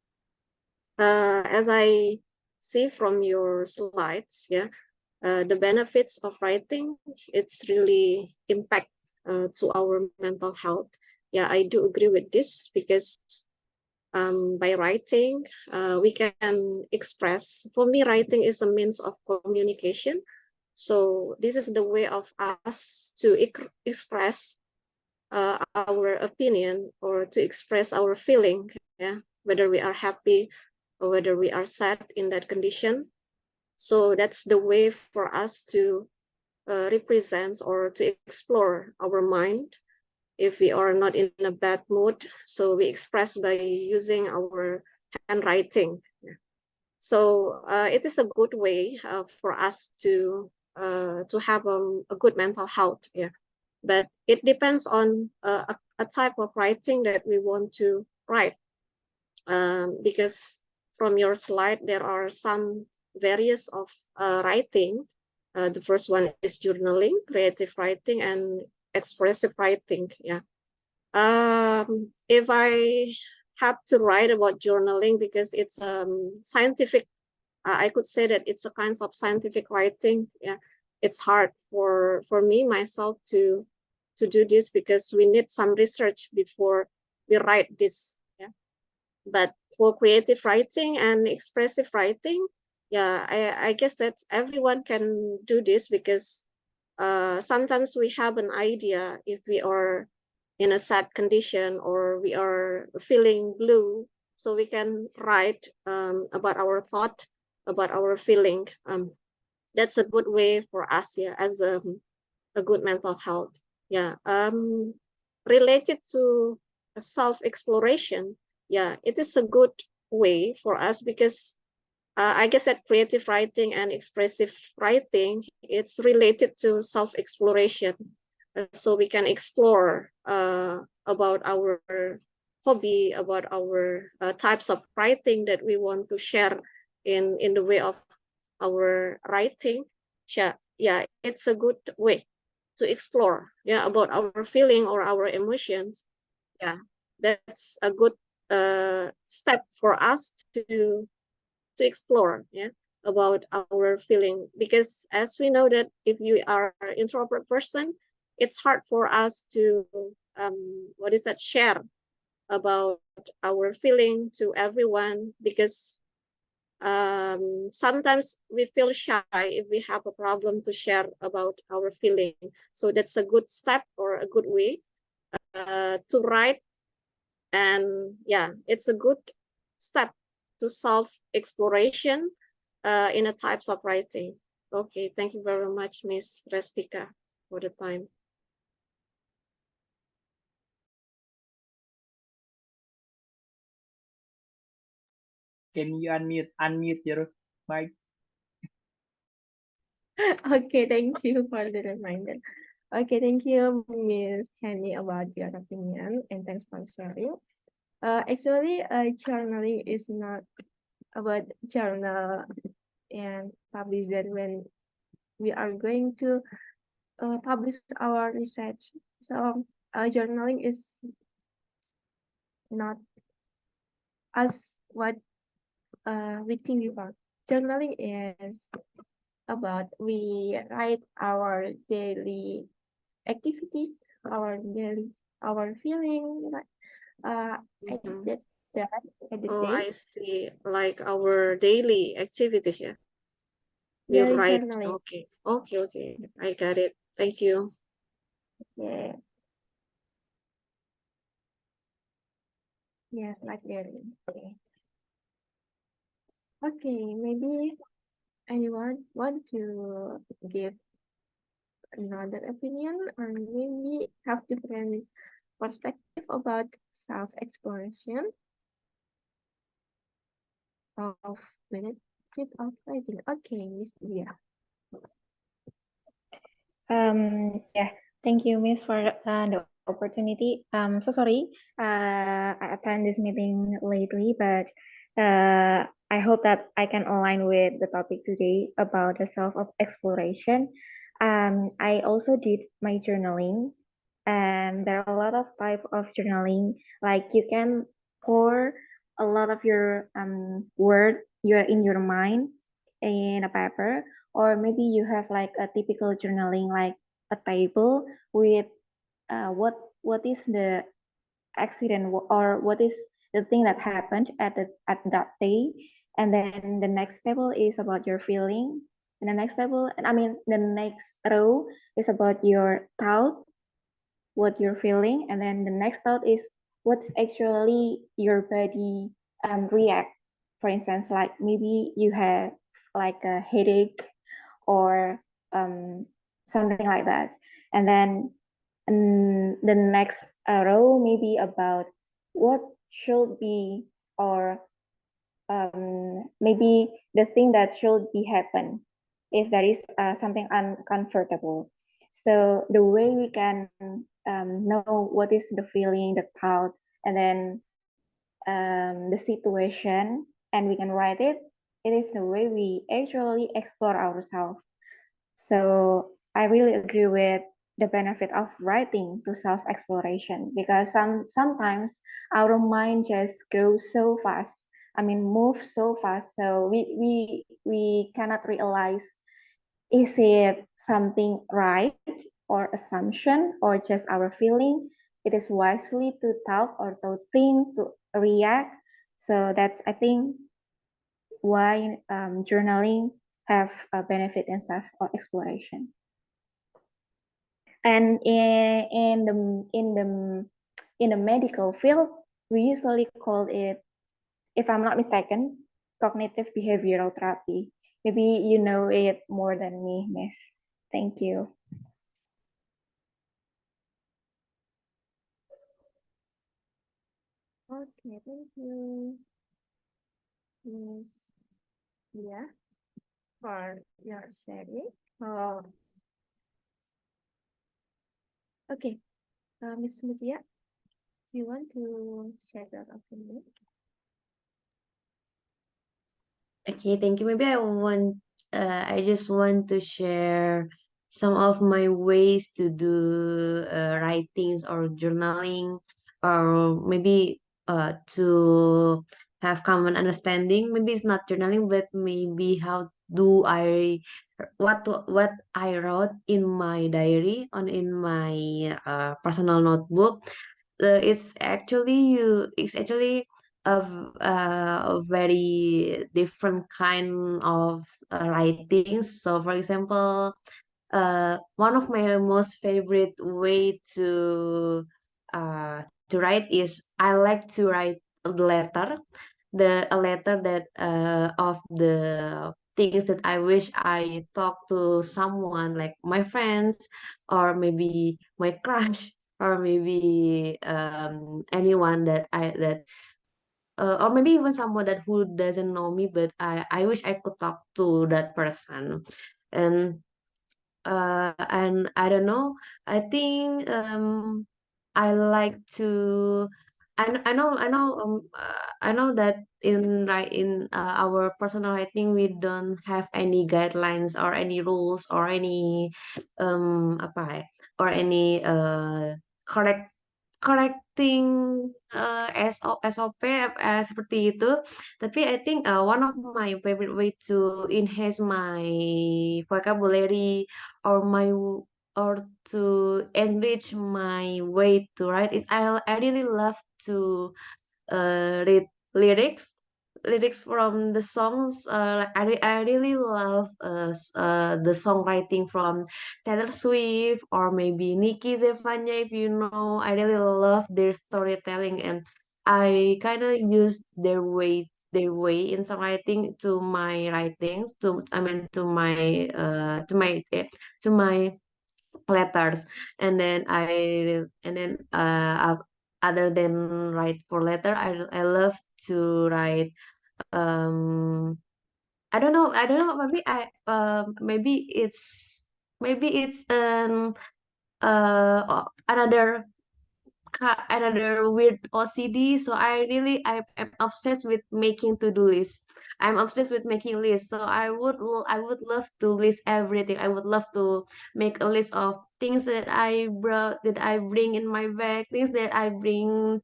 as I see from your slides, the benefits of writing, it's really impact to our mental health. Yeah, I do agree with this because by writing, we can express. For me, writing is a means of communication. So this is the way of us to express our opinion or to express our feeling, whether we are happy or whether we are sad in that condition. So that's the way for us to represent or to explore our mind if we are not in a bad mood. So we express by using our handwriting. So it is a good way for us to have a good mental health. Yeah, but it depends on a type of writing that we want to write. Because from your slide there are some various of writing. The first one is journaling, creative writing, and expressive writing. Yeah. If I have to write about journaling, because it's scientific, I could say that it's a kind of scientific writing. Yeah, it's hard for me myself to do this because we need some research before we write this. Yeah, but for creative writing and expressive writing, yeah, I guess that everyone can do this because sometimes we have an idea if we are in a sad condition or we are feeling blue, so we can write about our thought, about our feeling. That's a good way for us, yeah, as a good mental health. Yeah. Related to self-exploration, yeah, it is a good way for us because I guess that creative writing and expressive writing, it's related to self-exploration. So we can explore about our hobby, about our types of writing that we want to share in the way of our writing. Yeah, it's a good way to explore, yeah, about our feeling or our emotions. Yeah, that's a good step for us to explore, yeah, about our feeling, because as we know that if you are an introvert person, it's hard for us to share about our feeling to everyone, because sometimes we feel shy if we have a problem to share about our feeling. So that's a good step or a good way to write. And yeah, it's a good step to self-exploration in a types of writing. Okay, thank you very much, Miss Restika, for the time. Can you unmute your mic? Okay, thank you for the reminder. Okay, thank you, Miss Henny, about your opinion, and thanks for sharing. Actually, journaling is not about journal and publish it when we are going to publish our research. So, journaling is not as what we think about. Journaling is about we write our daily activity, our feeling. I Mhm. did that at the Oh, day. I see. Like our daily activities, yeah. We Daily write. journaling. Okay. Okay. I got it. Thank you. Yeah. Yes, like daily. Okay. Okay, maybe anyone want to give another opinion or maybe have different perspective about self-exploration of benefit of writing. Okay, Miss Dia. Yeah, thank you, Miss, for the opportunity. So sorry, I attend this meeting lately, but I hope that I can align with the topic today about the self of exploration. I also did my journaling, and there are a lot of type of journaling. Like you can pour a lot of your word you're in your mind in a paper, or maybe you have like a typical journaling, like a table with what is the accident or what is the thing that happened at that day, and then the next table is about your feeling, and the next table, and I mean the next row is about your thought, what you're feeling, and then the next thought is what's actually your body react. For instance, like maybe you have like a headache or something like that, and then the next row maybe about what should be, or maybe the thing that should be happen if there is something uncomfortable. So the way we can know what is the feeling, the thought, and then the situation, and we can write it. It is the way we actually explore ourselves. So I really agree with the benefit of writing to self-exploration, because sometimes our mind just grows so fast. I mean, moves so fast. So we cannot realize, is it something right or assumption or just our feeling? It is wisely to talk or to think, to react. So that's, I think, why journaling have a benefit in self-exploration. And in the medical field, we usually call it, if I'm not mistaken, cognitive behavioral therapy. Maybe you know it more than me, Miss. Thank you. Okay, thank you, Miss Dia, for your sharing. Okay, Miss Mutia, you want to share your opinion? Okay, thank you. Maybe I just want to share some of my ways to do writings or journaling, or maybe to have common understanding. Maybe it's not journaling, but maybe how do I what I wrote in my diary on in my personal notebook. It's actually of very different kind of writings. So, for example, one of my most favorite way to write is I like to write a letter, a letter that of the things that I wish I talk to someone like my friends or maybe my crush or maybe anyone or maybe even someone that who doesn't know me, but I wish I could talk to that person. And I don't know, I think I like to I know that in our personal writing we don't have any guidelines or any rules or any apa ya, or any correct correcting SOP seperti itu. Tapi I think one of my favorite way to enhance my vocabulary or or to enrich my way to write is I really love to read lyrics from the songs. I really love the songwriting from Taylor Swift or maybe Nikki Zevanya, if you know. I really love their storytelling, and I kind of use their way in songwriting to my writings, to I mean to my letters. And then other than write for letter, I love to write um I don't know, maybe it's another weird OCD. So I am obsessed with making to-do lists. I'm obsessed with making lists. So I would love to list everything. I would love to make a list of things that I bring in my bag, things that I need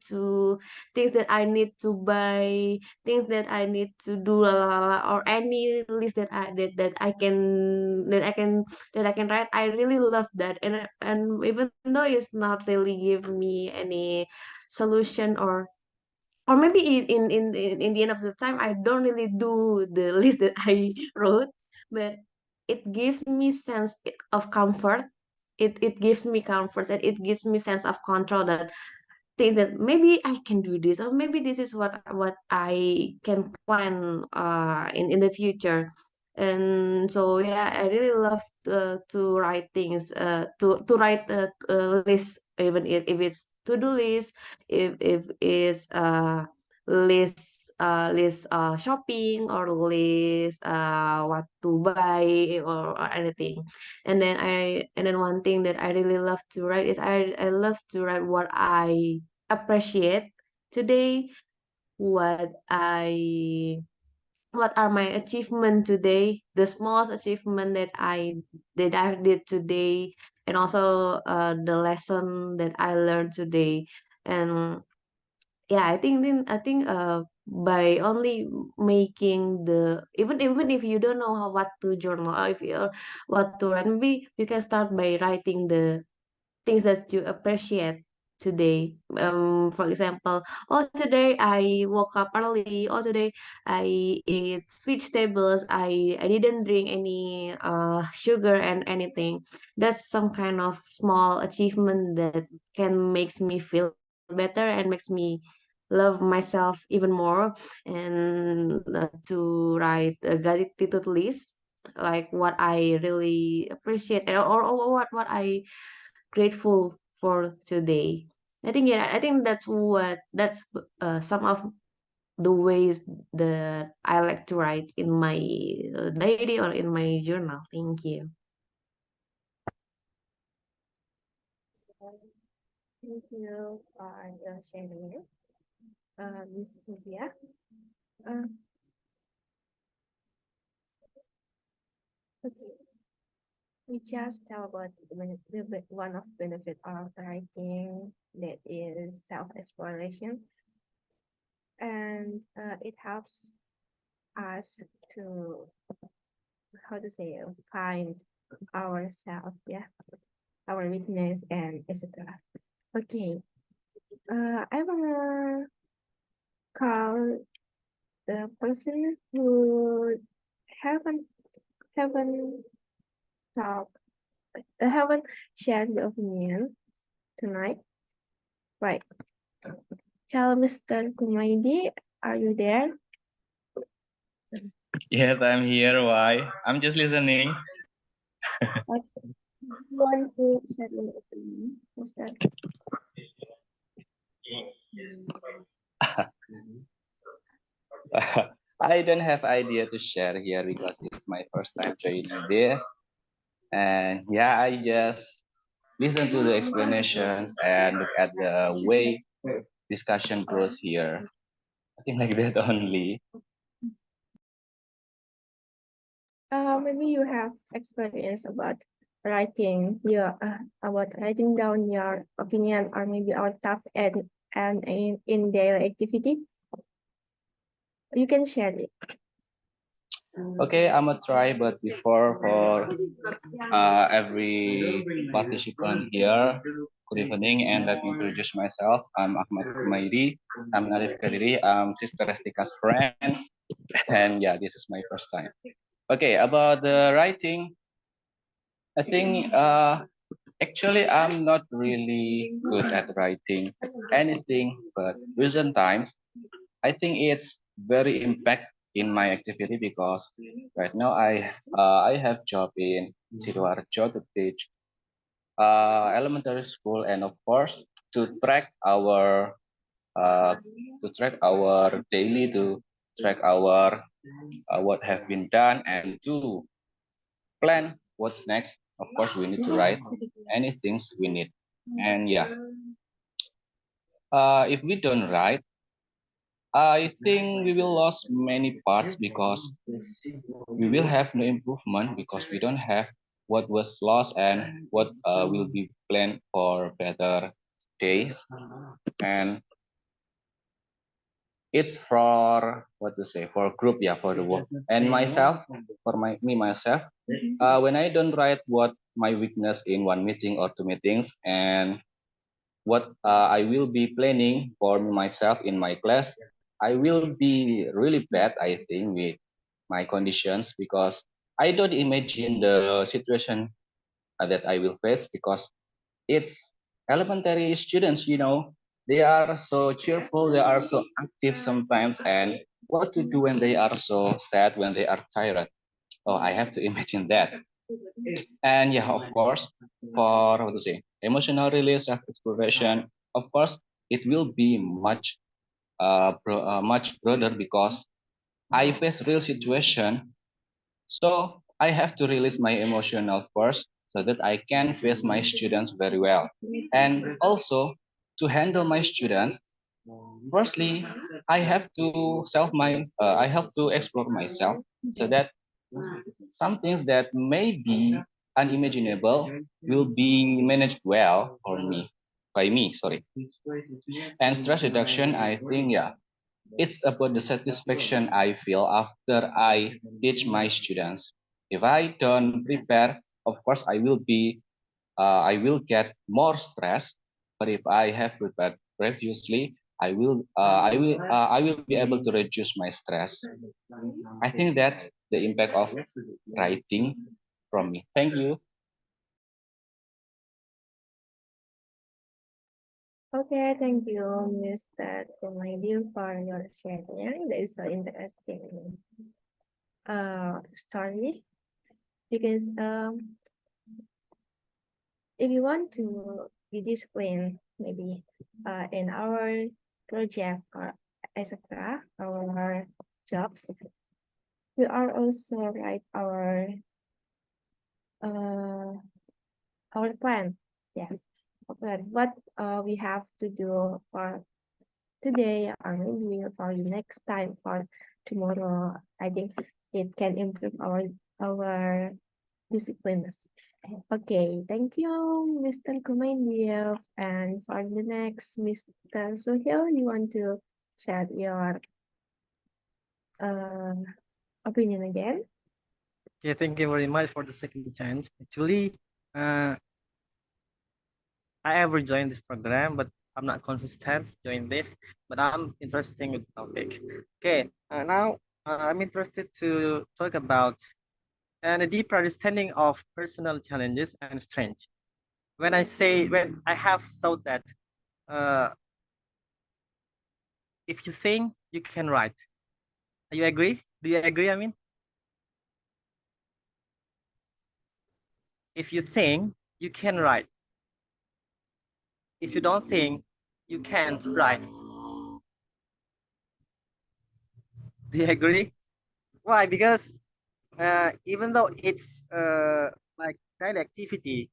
to buy, things that I need to do, or any list that I can write. I really love that, and even though it's not really give me any solution, or maybe in the end of the time I don't really do the list that I wrote, but it gives me sense of comfort. It gives me comfort, and it gives me sense of control, that things that maybe I can do this, or maybe this is what I can plan in the future. And so yeah, I really love to write things, to write a list, even if it's to-do list, if it's list shopping, or list what to buy, or anything. And then one thing that I really love to write is I love to write what I appreciate today, what I what are my achievement today, the smallest achievement that I did today, and also the lesson that I learned today. And yeah, I think by only making the, even if you don't know what to journal, or if you what to write, maybe you can start by writing the things that you appreciate today. For example, oh, today I woke up early. Oh, today I eat vegetables. I didn't drink any sugar and anything. That's some kind of small achievement that can makes me feel better and makes me love myself even more. And to write a gratitude list, like what I really appreciate, or what I grateful for today. I think, yeah, I think that's some of the ways that I like to write in my diary or in my journal. Thank you. Thank you for your sharing, Miss India. Okay, we just talked about one of benefit of writing, that is self-exploration, and it helps us to, how to say, find ourselves, yeah, our weakness and etc. Okay, I wanna call the person who haven't talked, haven't shared the opinion tonight. Right. Hello, Mr. Kumaidi, are you there? Yes, I'm here. Why? I'm just listening. You want to share your opinion, Mr. I don't have idea to share here because it's my first time joining this. And yeah, I just listen to the explanations and look at the way discussion goes here. I think like that only. Maybe you have experience about writing about writing down your opinion or maybe our thought and in daily activity. You can share it. Okay, I'm gonna try, but before for every participant here, good evening, and let me introduce myself. I'm Ahmad Kumaidi. I'm Arif Kadiri. I'm Sister Restika's friend, and yeah, this is my first time. Okay, about the writing, I think actually I'm not really good at writing anything, but recent times I think it's very impact in my activity because right now I have job in Sidoarjo to teach elementary school, and of course to track our daily, to track our what have been done, and to plan what's next. Of course we need to write any things we need. And yeah, if we don't write, I think we will lose many parts because we will have no improvement because we don't have what was lost and what will be planned for better days. And it's for what to say, for group, yeah, for the work. And myself, for myself, when I don't write what my weakness in one meeting or two meetings, and what I will be planning for myself in my class, I will be really bad, I think, with my conditions because I don't imagine the situation that I will face because it's elementary students, they are so cheerful, they are so active sometimes, and what to do when they are so sad, when they are tired. Oh, I have to imagine that. And yeah, of course, for how to say, emotional release, self-exploration, of course, it will be much much broader because I face real situation. So I have to release my emotional first so that I can face my students very well. And also to handle my students, firstly, I have to I have to explore myself so that some things that may be unimaginable will be managed well by me, sorry. And stress reduction, I think, yeah, it's about the satisfaction I feel after I teach my students. If I don't prepare, of course, I will get more stress. But if I have prepared previously, I will be able to reduce my stress. I think that's the impact of writing from me. Thank you. Okay, thank you, Mr. Kumaidi, for your sharing. That is so interesting story. Because if you want to be disciplined, maybe in our project or etc., our jobs, we are also write our plan. Yes, plan. What we have to do for today or maybe for the next time, for tomorrow. I think it can improve our disciplines. Okay, thank you, Mr. Kumaindiev. And for the next, Mr. Sohil, you want to share your opinion again? Okay, thank you very much for the second chance. Actually, I ever joined this program, but I'm not consistent doing this, but I'm interested with the topic. Okay, now I'm interested to talk about a deeper understanding of personal challenges and strengths. When I have thought that if you think, you can write. Do you agree? Do you agree, I mean? If you think, you can write. If you don't think, you can't write. Do you agree? Why? Because even though it's like daily activity,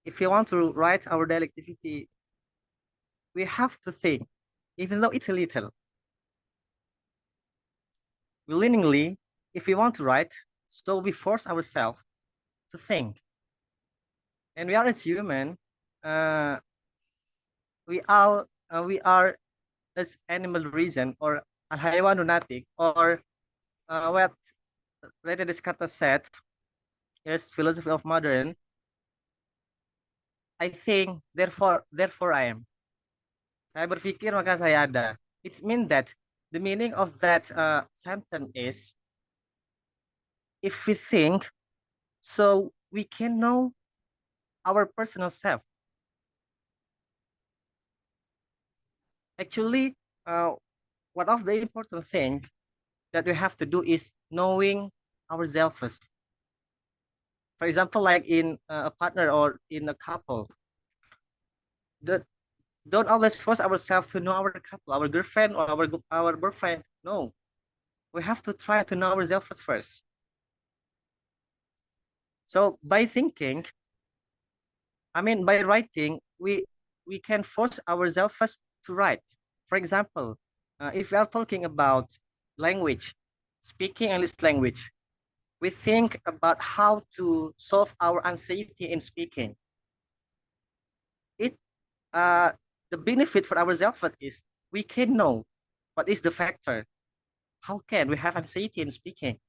if you want to write our daily activity, we have to think, even though it's a little. Willingly, if we want to write, so we force ourselves to think. And we are as human, we are as animal reason or al-hayawan lunatic, or what Rene Descartes said is philosophy of modern. I think, therefore I am. Saya berpikir maka saya ada. It means that the meaning of that sentence is, if we think, so we can know our personal self. Actually, one of the important things that we have to do is knowing ourselves first. For example, like in a partner or in a couple, don't always force ourselves to know our couple, our girlfriend or our boyfriend. No, we have to try to know ourselves first. So by thinking, by writing, we can force ourselves first to write. For example, if we are talking about language, speaking English language, we think about how to solve our anxiety in speaking. The benefit for ourselves is we can know what is the factor. How can we have anxiety in speaking?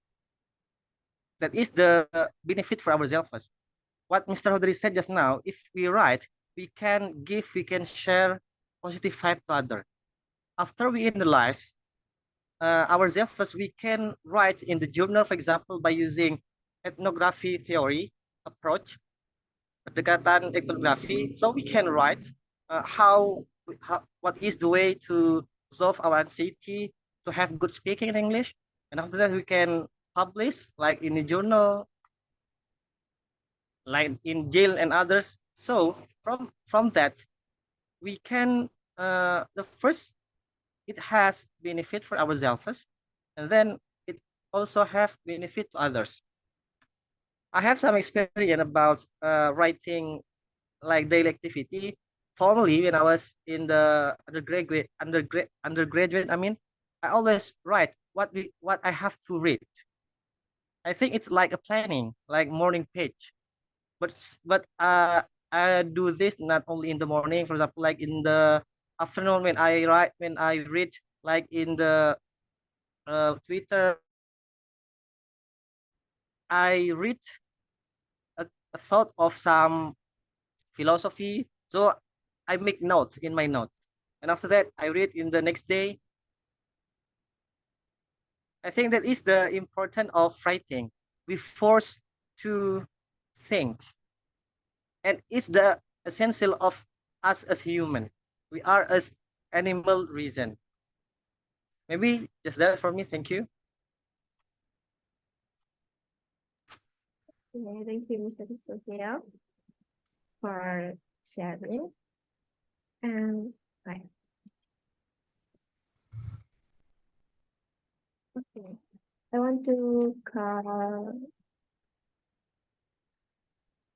That is the benefit for ourselves. What Mr. Hodri said just now, if we write, we can share positive vibe to others. After we analyze ourselves, we can write in the journal, for example, by using ethnography theory approach, pendekatan ethnography. So we can write what is the way to solve our anxiety, to have good speaking in English. And after that, we can publish like in the journal, like in jail and others. So from that, we can, the first, it has benefit for ourselves, and then it also have benefit to others. I have some experience about writing like daily activity. Formerly, when I was in the undergraduate, I always write what I have to read. I think it's like a planning, like morning page. But I do this not only in the morning. For example, like in the afternoon when I read, like in the Twitter, I read a thought of some philosophy. So I make notes in my notes, and after that I read in the next day. I think that is the importance of writing. We force to think, and it's the essential of us as human. We are as animal reason. Maybe just that for me. Thank you. Yeah, thank you, Mr. Sophia, for sharing. And right. Okay, I want to call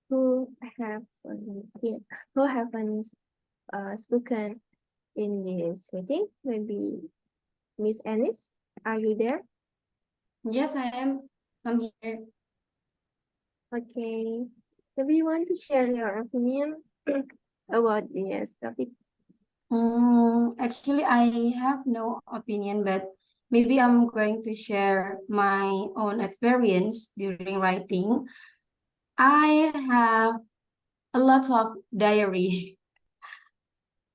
who haven't spoken in this meeting. Maybe Miss Alice, are you there? Yes, I am. I'm here. Okay. Maybe you want to share your opinion about this topic? Actually, I have no opinion, but maybe I'm going to share my own experience during writing. I have a lot of diary.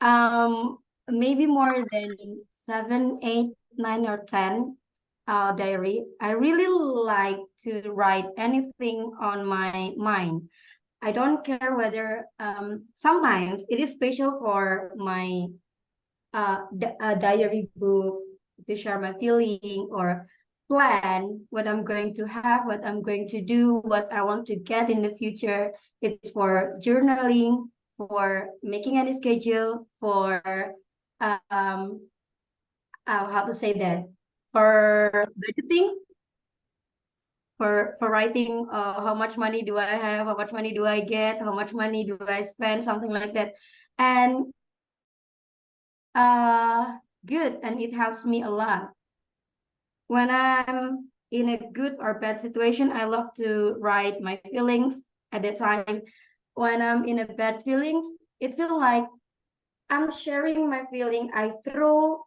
maybe more than 7, 8, 9, or 10 diary. I really like to write anything on my mind. I don't care whether sometimes it is special for my diary book to share my feeling or plan what I'm going to have, what I'm going to do, what I want to get in the future. It's for journaling, for making any schedule, for how to say that, for budgeting, for writing how much money do I have, how much money do I get, how much money do I spend, something like that. And good, and it helps me a lot. When I'm in a good or bad situation, I love to write my feelings at that time. When I'm in a bad feelings, it feels like I'm sharing my feeling. I throw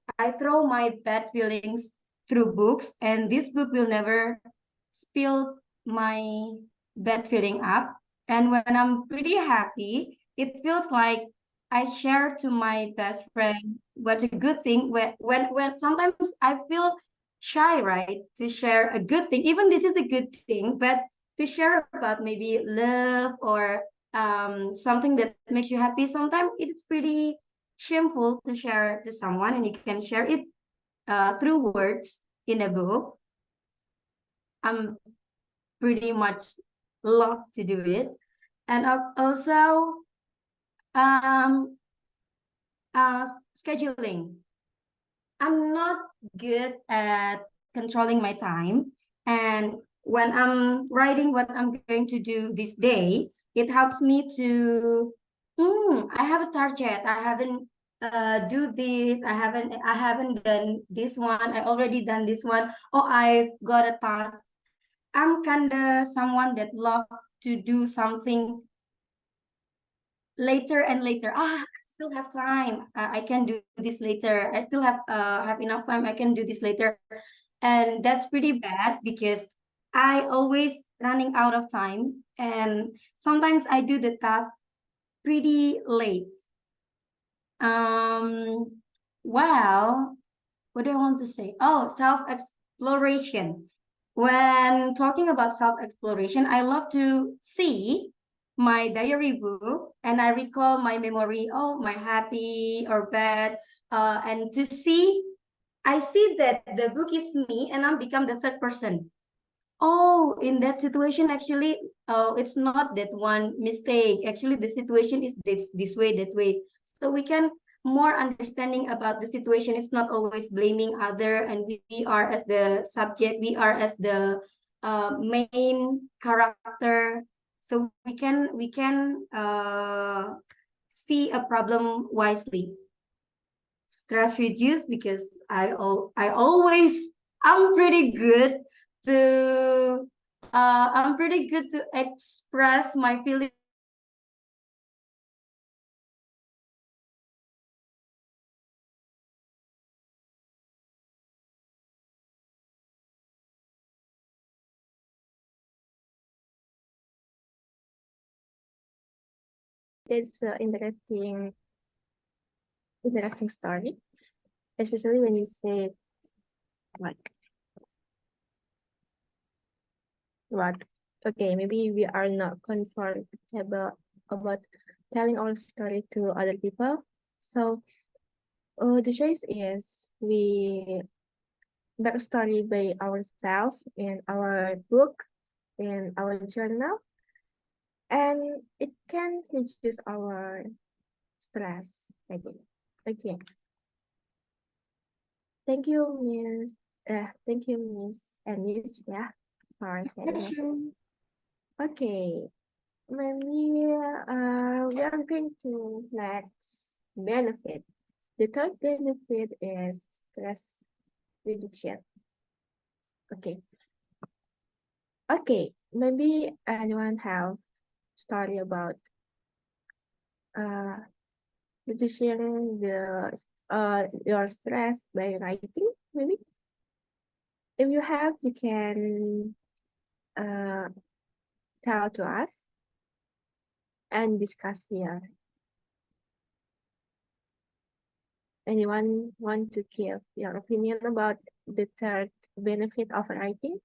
my bad feelings through books, and this book will never spill my bad feeling up. And when I'm pretty happy, it feels like I share to my best friend what's a good thing. When sometimes I feel shy, right, to share a good thing. Even this is a good thing, but to share about maybe love or something that makes you happy, sometimes it's pretty shameful to share to someone, and you can share it through words in a book. I'm pretty much love to do it. And also scheduling. I'm not good at controlling my time, and when I'm writing what I'm going to do this day, it helps me to I have a target. I haven't do this. I haven't done this one. I already done this one. Or I've got a task. I'm kinda someone that love to do something later and later. I still have time. I can do this later. I still have enough time. I can do this later. And that's pretty bad because I always running out of time, and sometimes I do the task pretty late. Well, what do I want to say? Oh, self-exploration. When talking about self-exploration, I love to see my diary book and I recall my memory, oh, my happy or bad, and to see, I see that the book is me and I'm become the third person. Oh, in that situation, actually, it's not that one mistake. Actually, the situation is this way, that way. So we can more understanding about the situation. It's not always blaming other, and we are as the subject, we are as the main character. So we can see a problem wisely. Stress reduce because I'm pretty good to express my feelings. It's interesting story, especially when you say what okay, maybe we are not comfortable about telling our story to other people. So the choice is we make a story by ourselves in our book, in our journal, and it can reduce our stress, I think. Okay. Thank you, Miss. Thank you, Miss and Miss, yeah, for sharing it. Okay, maybe we are going to next benefit. The third benefit is stress reduction. Okay. Okay, maybe anyone have story about reducing the your stress by writing, maybe? If you have, you can tell to us and discuss here. anyone want to give your opinion about the third benefit of writing?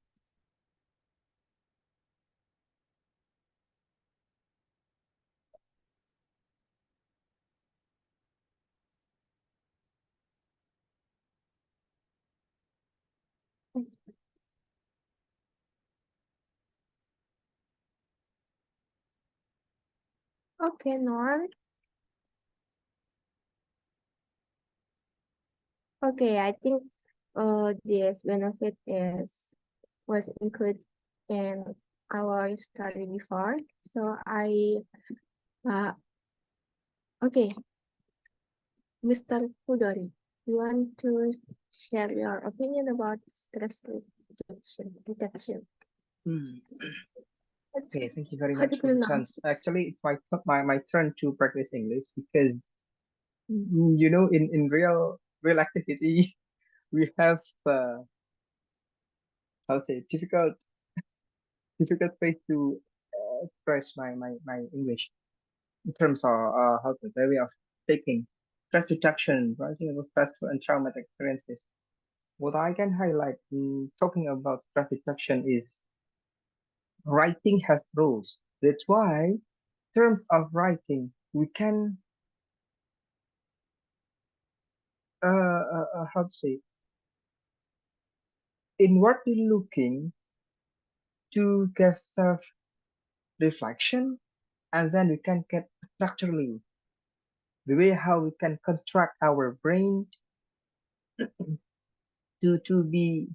Okay, Noor. Okay, I think this benefit was included in our study before. So okay, Mr. Kudori, you want to share your opinion about stress reduction? Okay, thank you very How to much for the pronounce chance. Actually, it's my turn to practice English because you know in real activity we have how to say difficult ways to express my English in terms of how the way of speaking, stress reduction, writing about stressful and traumatic experiences. What I can highlight in talking about stress reduction is writing has rules. That's why, in terms of writing, we can how to say inwardly looking to get self reflection, and then we can get structurally the way how we can construct our brain to be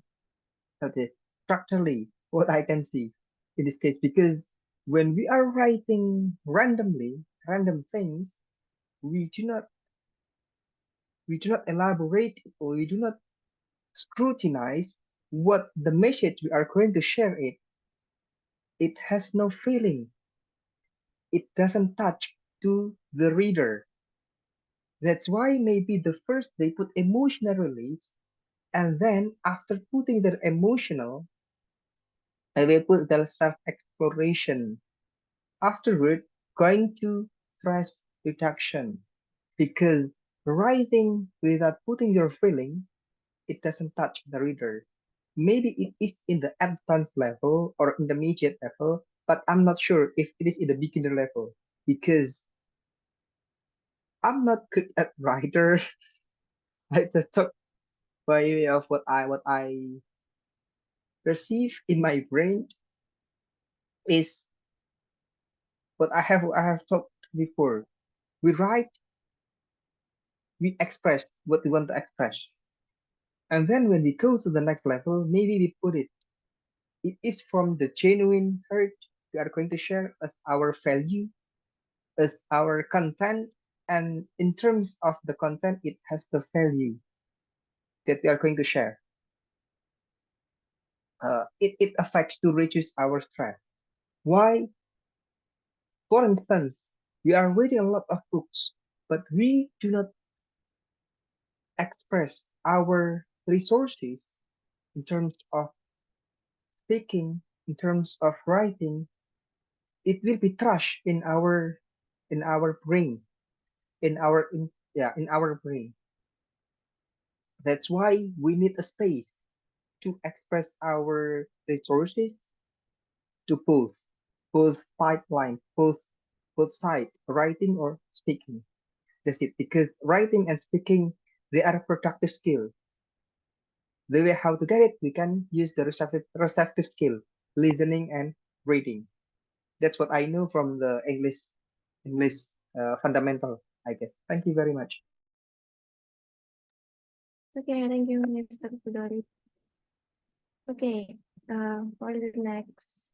okay, structurally what I can see in this case. Because when we are writing random things, we do not elaborate, or we do not scrutinize what the message we are going to share. It has no feeling. It doesn't touch to the reader. That's why maybe the first they put emotional release, and then after putting their emotional, they put their self-exploration. Afterward, going to stress reduction, because writing without putting your feeling, it doesn't touch the reader. Maybe it is in the advanced level or intermediate level, but I'm not sure if it is in the beginner level, because I'm not good at writer. I just talk by way of what I perceive in my brain is what I have talked before. We write, we express what we want to express. And then when we go to the next level, maybe we put it. It is from the genuine heart we are going to share as our value, as our content. And in terms of the content, it has the value that we are going to share. It affects to reduce our stress. Why? For instance, we are reading a lot of books, but we do not express our resources in terms of speaking, in terms of writing. It will be trash in our brain, in our brain. That's why we need a space to express our resources to both pipeline, both side, writing or speaking. That's it. Because writing and speaking, they are a productive skill. The way how to get it, we can use the receptive skill, listening and reading. That's what I know from the English fundamental, I guess. Thank you very much. Okay, thank you, Mr. Kudori. Okay, for the next,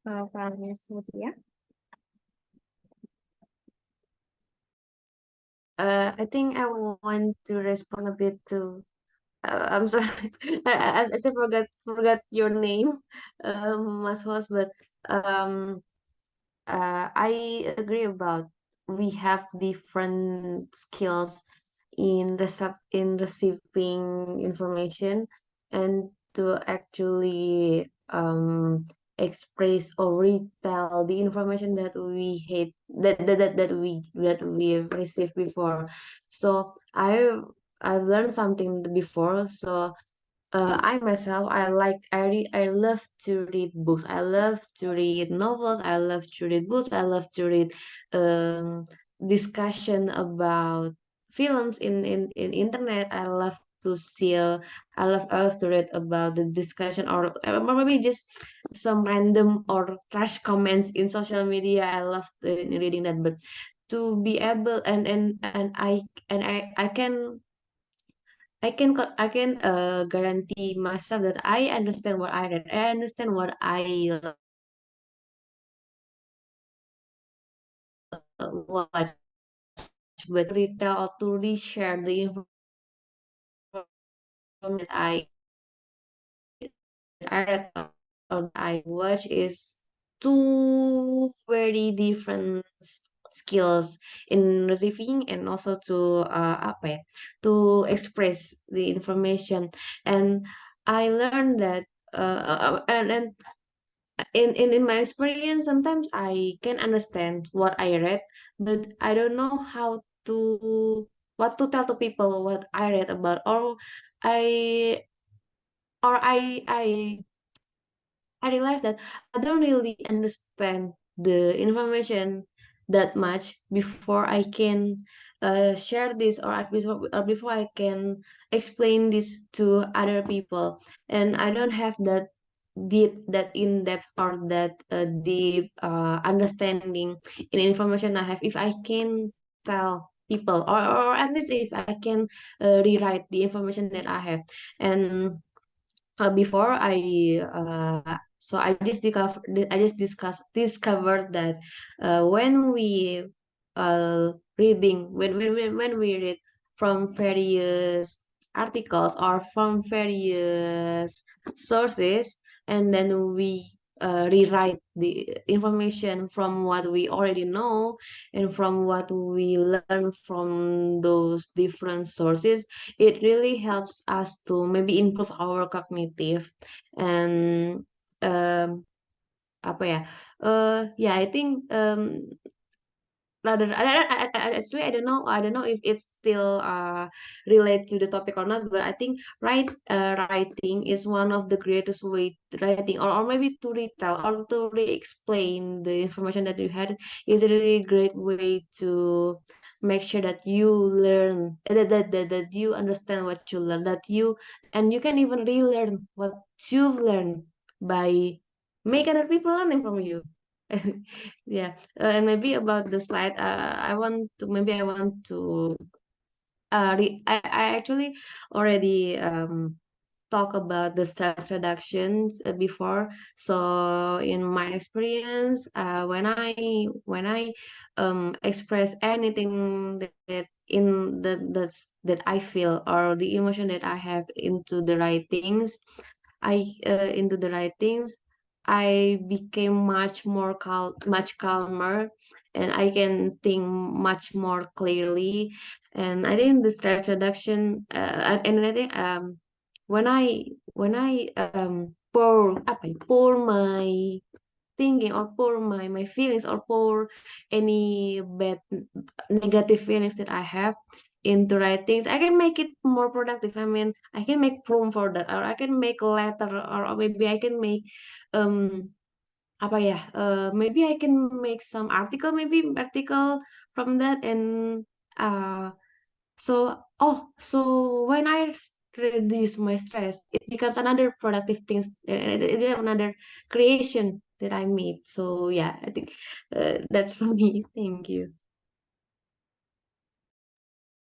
from Ms. Mutia. I think I want to respond a bit to. I'm sorry, I still forgot your name, Mas host, but I agree about we have different skills in receiving information and to actually express or retell the information that we hate that we have received before. So I've learned something before. So I myself, I love to read books. I love to read novels. I love to read books. I love to read discussion about films in internet. I love to see. I love to read about the discussion or maybe just some random or trash comments in social media. I love reading that. But to be able I can guarantee myself that I understand what I read. I understand what I watch, but retell or to reshare the information that I read or I watch is two very different skills in receiving and also to apa ya, to express the information. And I learned that and in my experience, sometimes I can understand what I read, but I don't know how to what to tell to people what I read about, or I I realized that I don't really understand the information that much before I can share this, or before I can explain this to other people. And I don't have that in depth or that deep understanding in information I have. If I can tell people, or at least if I can rewrite the information that I have. And before I just discovered that when we when we read from various articles or from various sources, and then we rewrite the information from what we already know and from what we learn from those different sources, it really helps us to maybe improve our cognitive. And apa ya yeah, I think rather actually I don't know if it's still relate to the topic or not, but I think writing is one of the greatest way to writing, or maybe to retell or to re-explain the information that you had is a really great way to make sure that you learn that you understand what you learn, that you and you can even relearn what you've learned by make other people learning from you. Yeah, and maybe about the slide, I want to I actually already talk about the stress reductions before. So in my experience, when I express anything that I feel or the emotion that I have into the writings, into the writings, I became much calmer, and I can think much more clearly. And I think the stress reduction, and I think when I pour my thinking, or pour my feelings, or pour any bad negative feelings that I have into writings, I can make it more productive. I mean, I can make poem for that, or I can make a letter, or maybe I can make um apa ya maybe I can make some article from that. And uh so when I reduce my stress, it becomes another productive things, it is another creation that I made. So yeah, I think that's for me. Thank you.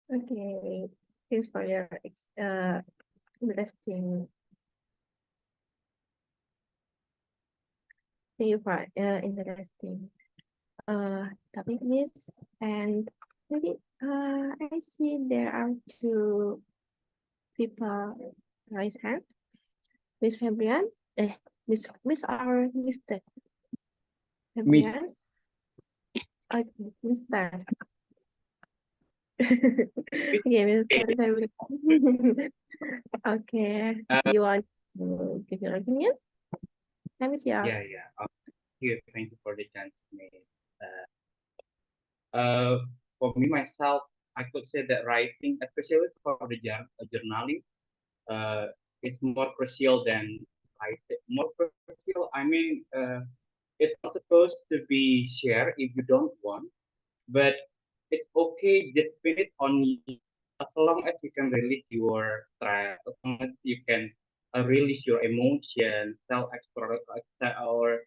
Okay, thanks for your interesting. Thank you for interesting topic, Miss. And maybe I see there are two people raise hand. Miss Fabian, Miss or Mr. Miss. Fabian? Okay, Mr. Okay, Mr. Fabian. Okay, you want to give your opinion? Let me see. Yeah. Thank you for the chance, mate. For me myself, I could say that writing, especially for the journaling, it's more crucial than writing. More crucial, I mean, it's not supposed to be shared if you don't want, but it's okay. Just put it on you. As long as you can release your stress, as long as you can release your emotion, or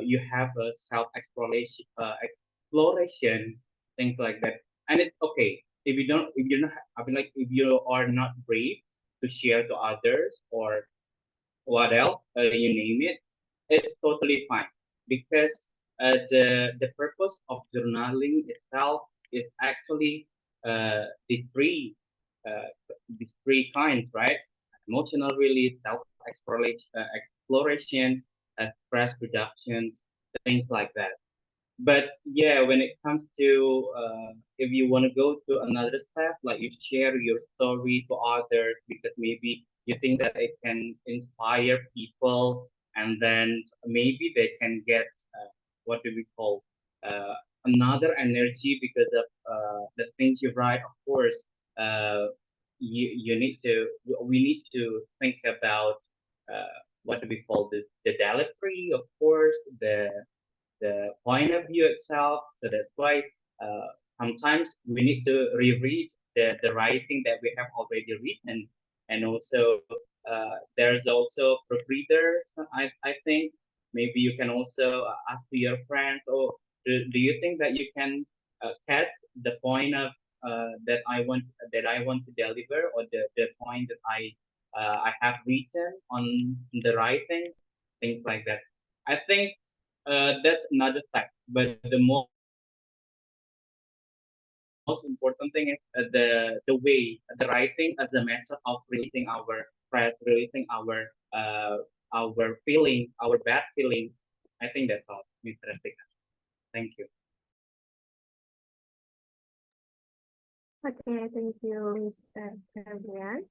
you have a self-exploration, exploration, things like that. And it's okay if you're not. I mean, like if you are not brave to share to others or what else you name it, it's totally fine because the purpose of journaling itself is actually uh, the three uh, the three kinds, right? Emotional release, exploration, stress reductions, things like that. But yeah, when it comes to if you want to go to another step, like you share your story to others because maybe you think that it can inspire people, and then maybe they can get what do we call uh, another energy because of the things you write. Of course, uh, you need to we need to think about what do we call the delivery, of course, the point of view itself. So that's why uh, sometimes we need to reread the writing that we have already written. And also, there's also proofreader. I think maybe you can also ask to your friends, or do you think that you can catch the point of that I want to deliver, or the point that I have written on the writing, things like that. I think that's another fact. But the most important thing is the way, the writing as a method of releasing our stress, releasing our feeling, our bad feeling. I think that's all, Mr. Rafika. Thank you. Okay, thank you, Mr. Fabian.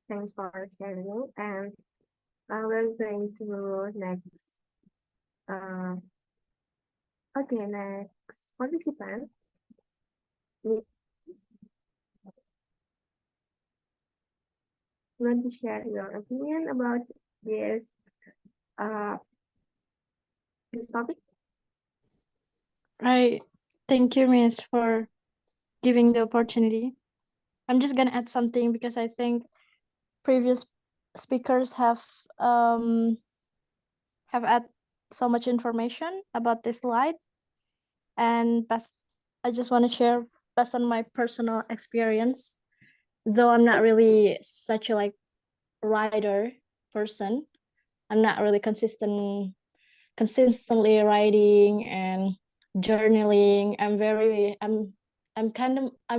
Thanks for sharing. And we're going to next. Uh, okay, next participant. You want to share your opinion about this uh this topic? Right. Thank you, Miss, for giving the opportunity. I'm just gonna add something because I think previous speakers have add so much information about this slide, and I just want to share based on my personal experience. Though I'm not really such a like writer person, I'm not really consistently writing and journaling. I'm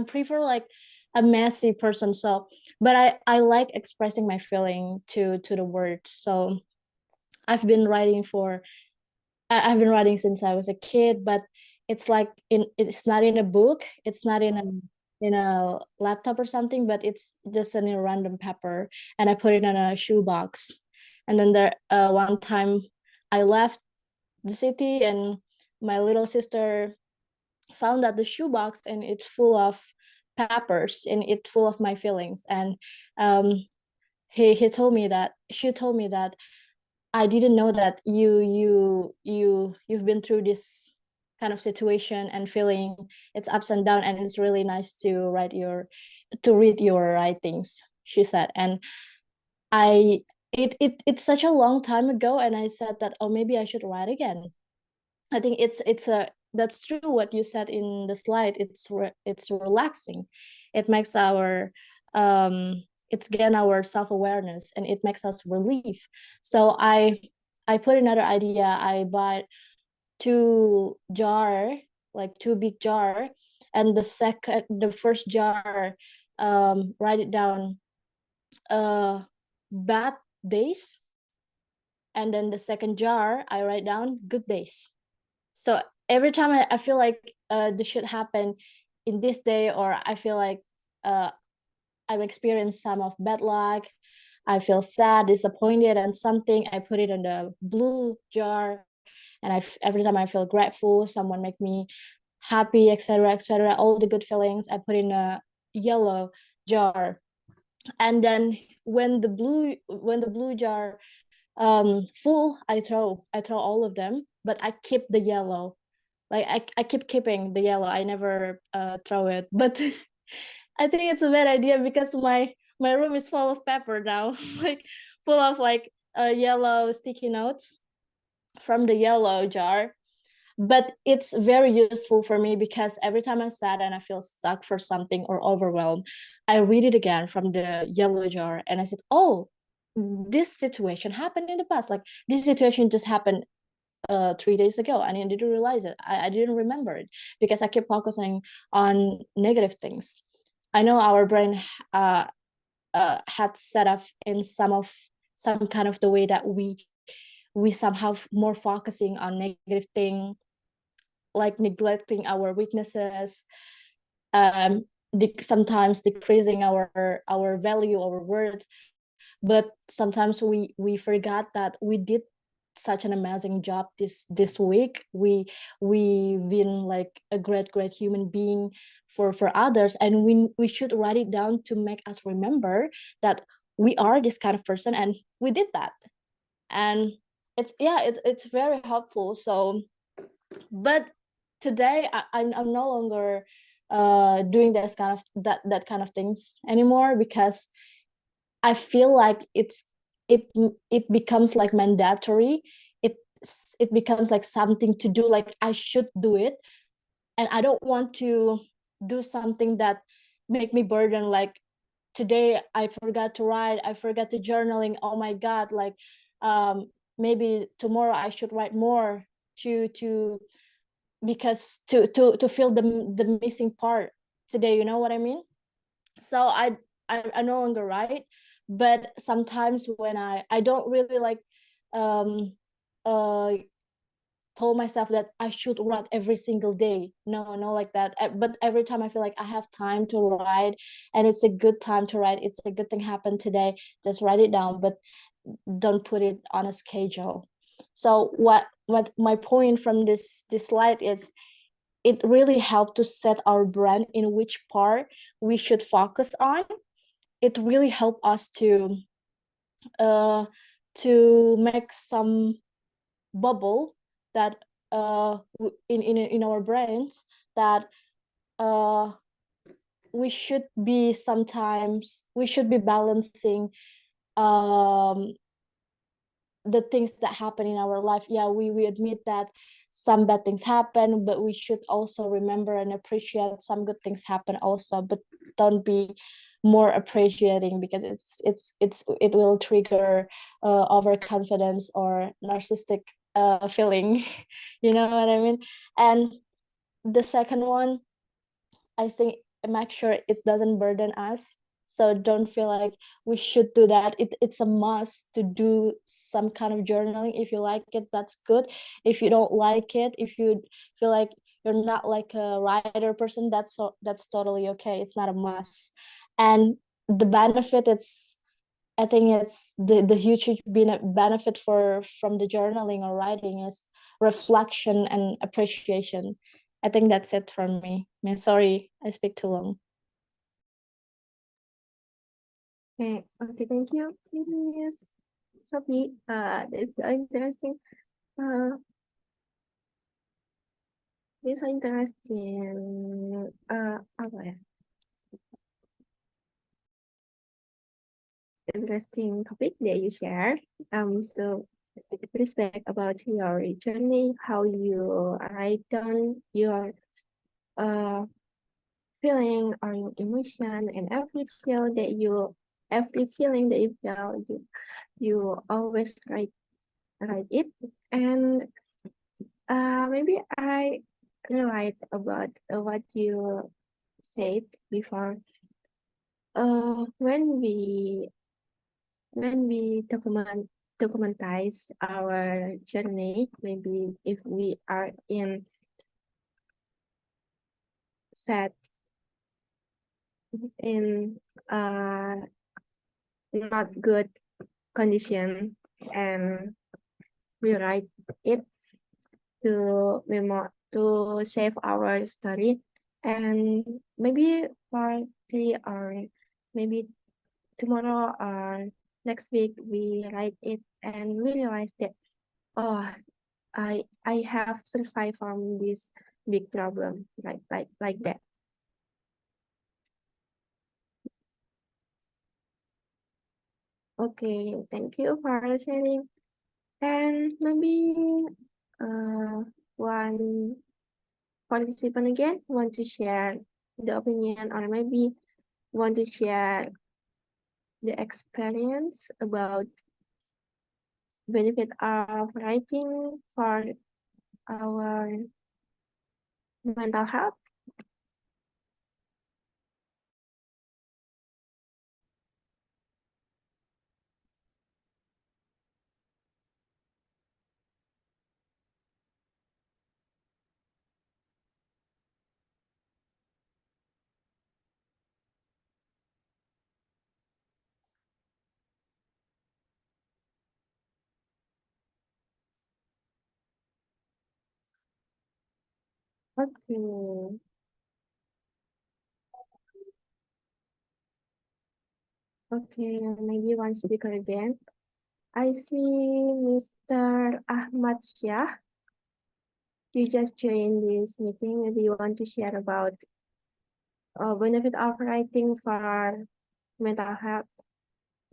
prefer like a messy person. So but I like expressing my feeling to the words. So I've been writing I've been writing since I was a kid, but it's not in a book, it's not in a laptop or something, but it's just in a random paper, and I put it in a shoebox. And then one time I left the city, and my little sister found that the shoebox, and it's full of peppers, and it's full of my feelings. And he told me that she told me that I didn't know that you've been through this kind of situation and feeling it's ups and down, and it's really nice to read your writings, she said. And I it's such a long time ago, and I said that, oh, maybe I should write again. I think that's true what you said in the slide. It's relaxing. It makes it's gain our self-awareness, and it makes us relief. So I put another idea. I bought two big jar, and the first jar, write it down bad days, and then the second jar I write down good days. So every time I feel like this should happen in this day, or I feel like I've experienced some of bad luck, I feel sad, disappointed, and something, I put it in the blue jar. And every time I feel grateful, someone make me happy, etc., all the good feelings, I put in a yellow jar. And then when the blue jar full, I throw all of them, but I keep the yellow. Like I keep keeping the yellow. I never throw it. But I think it's a bad idea because my room is full of paper now, like full of like yellow sticky notes from the yellow jar. But it's very useful for me because every time I'm sad and I feel stuck for something or overwhelmed, I read it again from the yellow jar and I said, oh, this situation happened in the past. Like this situation just happened 3 days ago and I didn't realize it. I didn't remember it because I kept focusing on negative things. I know our brain had set up in some kind of the way that we somehow more focusing on negative thing, like neglecting our weaknesses, sometimes decreasing our value, our worth. But sometimes we forgot that we did such an amazing job this week. We've been like a great human being for others, and we should write it down to make us remember that we are this kind of person and we did that. And it's very helpful. So but today I'm no longer doing this kind of that kind of things anymore because I feel like it becomes like mandatory. It becomes like something to do, like I should do it, and I don't want to do something that make me burden. Like today I forgot to write, I forgot to journaling. Oh my God, like maybe tomorrow I should write more to because to fill the missing part today, you know what I mean? So I no longer write, but sometimes when I don't really like told myself that I should write every single day. No, like that. But every time I feel like I have time to write and it's a good time to write, it's a good thing happened today, just write it down, but don't put it on a schedule. So what my point from this slide is, it really helped to set our brand in which part we should focus on. It really helped us to make some bubble that in our brains that we should be balancing the things that happen in our life. Yeah, we admit that some bad things happen, but we should also remember and appreciate some good things happen also. But don't be more appreciating because it will trigger overconfidence or narcissistic feeling. You know what I mean? And the second one, I think, make sure it doesn't burden us. So don't feel like we should do that. It's a must to do some kind of journaling. If you like it, that's good. If you don't like it, if you feel like you're not like a writer person, that's totally okay. It's not a must. And the benefit, I think it's the huge benefit from the journaling or writing is reflection and appreciation. I think that's it from me. Sorry, I speak too long. Okay, thank you, Miss Sophie. That's interesting. This interesting. Apa ya? Interesting topic that you share. So with respect about your journey, how you write down your feeling or your emotion, and every feeling that you feel, you always write it. And maybe I write about what you said before. When we documentize our journey, maybe if we are in sad in not good condition, and we write it to save our story, and maybe for 3 or maybe tomorrow or next week we write it and we realize that, oh, I have survived from this big problem, like that. Okay, thank you for sharing. And maybe one participant again want to share the opinion, or maybe want to share the experience about benefit of writing for our mental health. Okay. Okay, maybe one speaker again. I see Mr. Ahmad Shah. You just joined this meeting. Maybe you want to share about benefit of writing for mental health.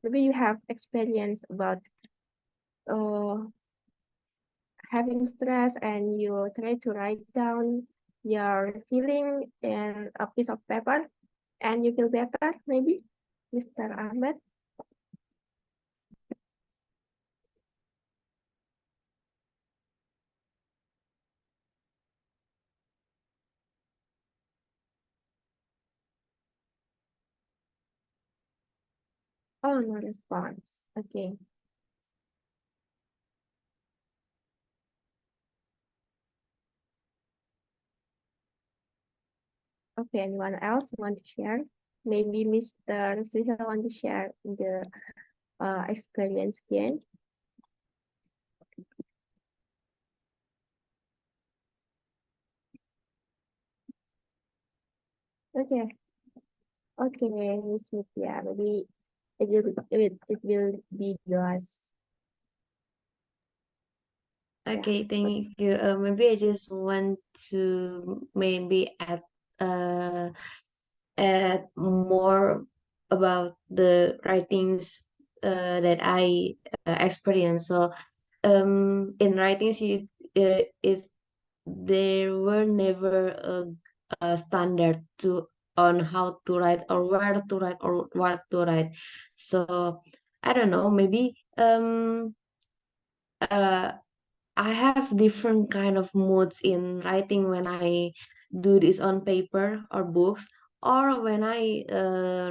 Maybe you have experience about uh, having stress and you try to write down your feeling in a piece of paper and you feel better, maybe, Mr. Ahmed? Oh, no response. Okay. Okay, anyone else want to share? Maybe Mr. Srihal want to share the experience again. Okay. Okay, Miss Mutia, maybe it will be yours. Okay, thank you. Maybe I just want to maybe add more about the writings that I experienced. So, in writings, it's there were never a standard on how to write or where to write or what to write. So I don't know. Maybe I have different kind of moods in writing when I do this on paper or books, or when I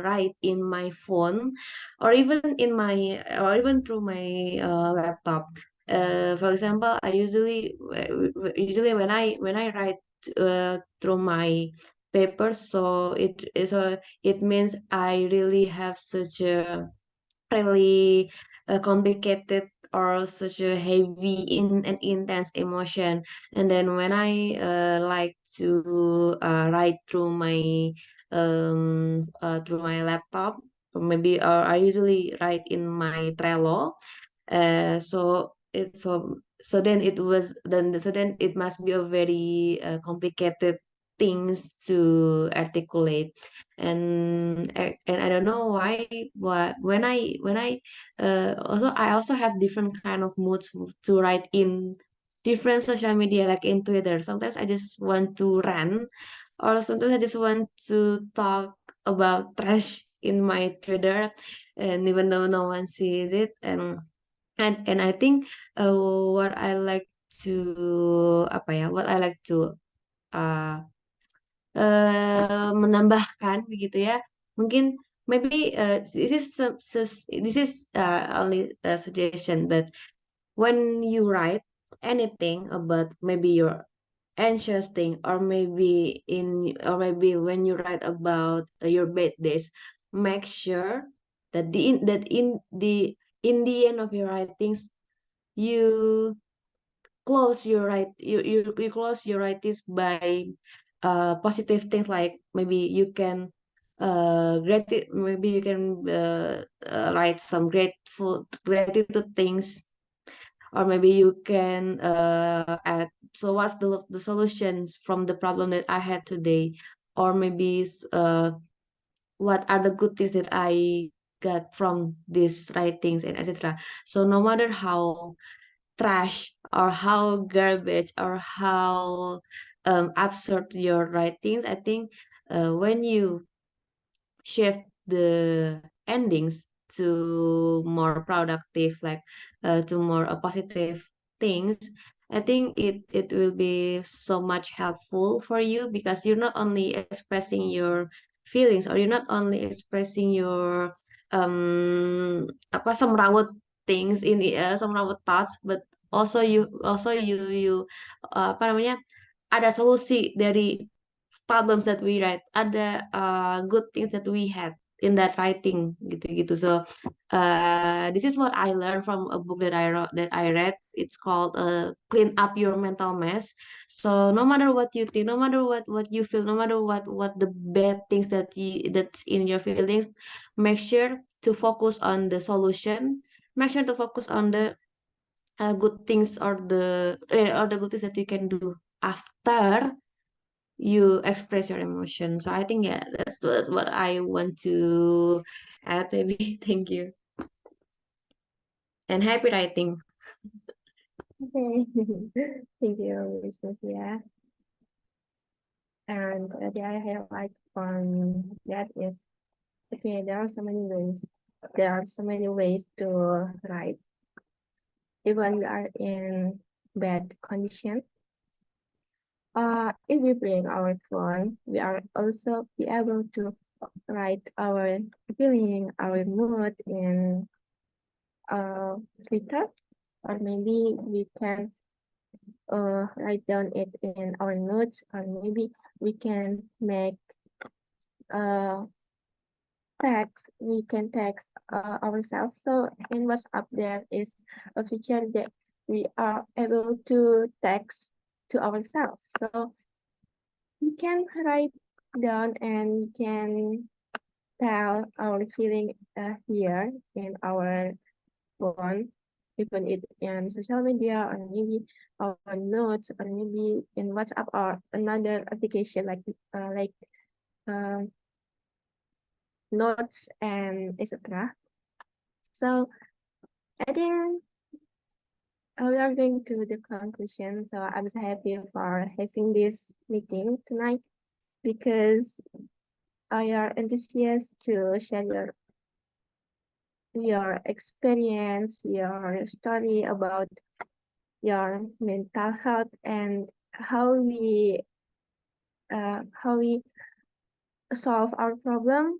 write in my phone, or even through my laptop. For example, I usually when I write through my paper, so it means I really have such a really complicated or such a heavy in and intense emotion. And then when I like to write through my laptop, or maybe I usually write in my Trello. So then it must be a very complicated things to articulate, and I don't know why. What when I I also have different kind of moods to write in different social media, like in Twitter. Sometimes I just want to rant, or sometimes I just want to talk about trash in my Twitter, and even though no one sees it. And I think what I like to what I like to uh, menambahkan begitu ya, mungkin maybe this is only a suggestion, but when you write anything about maybe your anxious thing, or maybe when you write about your bad days, make sure that in the end of your writings, you close your you close your writings by positive things, like maybe you can maybe you can write some gratitude things, or maybe you can add, so what's the solutions from the problem that I had today, or maybe what are the good things that I got from these writings, and etc. So no matter how trash or how garbage or how absurd your writings, I think when you shift the endings to more productive, like to more positive things, I think it will be so much helpful for you, because you're not only expressing your feelings, or you're not only expressing your semrawut things in semrawut thoughts, but also you apa namanya, ada solusi dari problems that we write, ada good things that we had in that writing, gitu-gitu. So this is what I learned from a book that I read. It's called Clean Up Your Mental Mess. So no matter what you think, no matter what you feel, no matter what the bad things that's in your feelings, make sure to focus on the solution. Make sure to focus on the good things, or the good things that you can do after you express your emotions. So I think, yeah, that's what I want to add, maybe. Thank you. And happy writing. Okay. Thank you, Miss Sophia. And the highlight from that is, okay, there are so many ways. There are so many ways to write. Even we are in bad condition. If we bring our phone, we are also be able to write our feeling, our mood in Twitter, or maybe we can write down it in our notes, or maybe we can make text. We can text ourselves. So in WhatsApp there is a feature that we are able to text to ourselves. So we can write down and we can tell our feeling here in our phone, even it in social media, or maybe our notes, or maybe in WhatsApp, or another application like notes and etc. So I think we are going to the conclusion. So I'm so happy for having this meeting tonight, because you are enthusiastic to share your experience, your story about your mental health, and how we solve our problem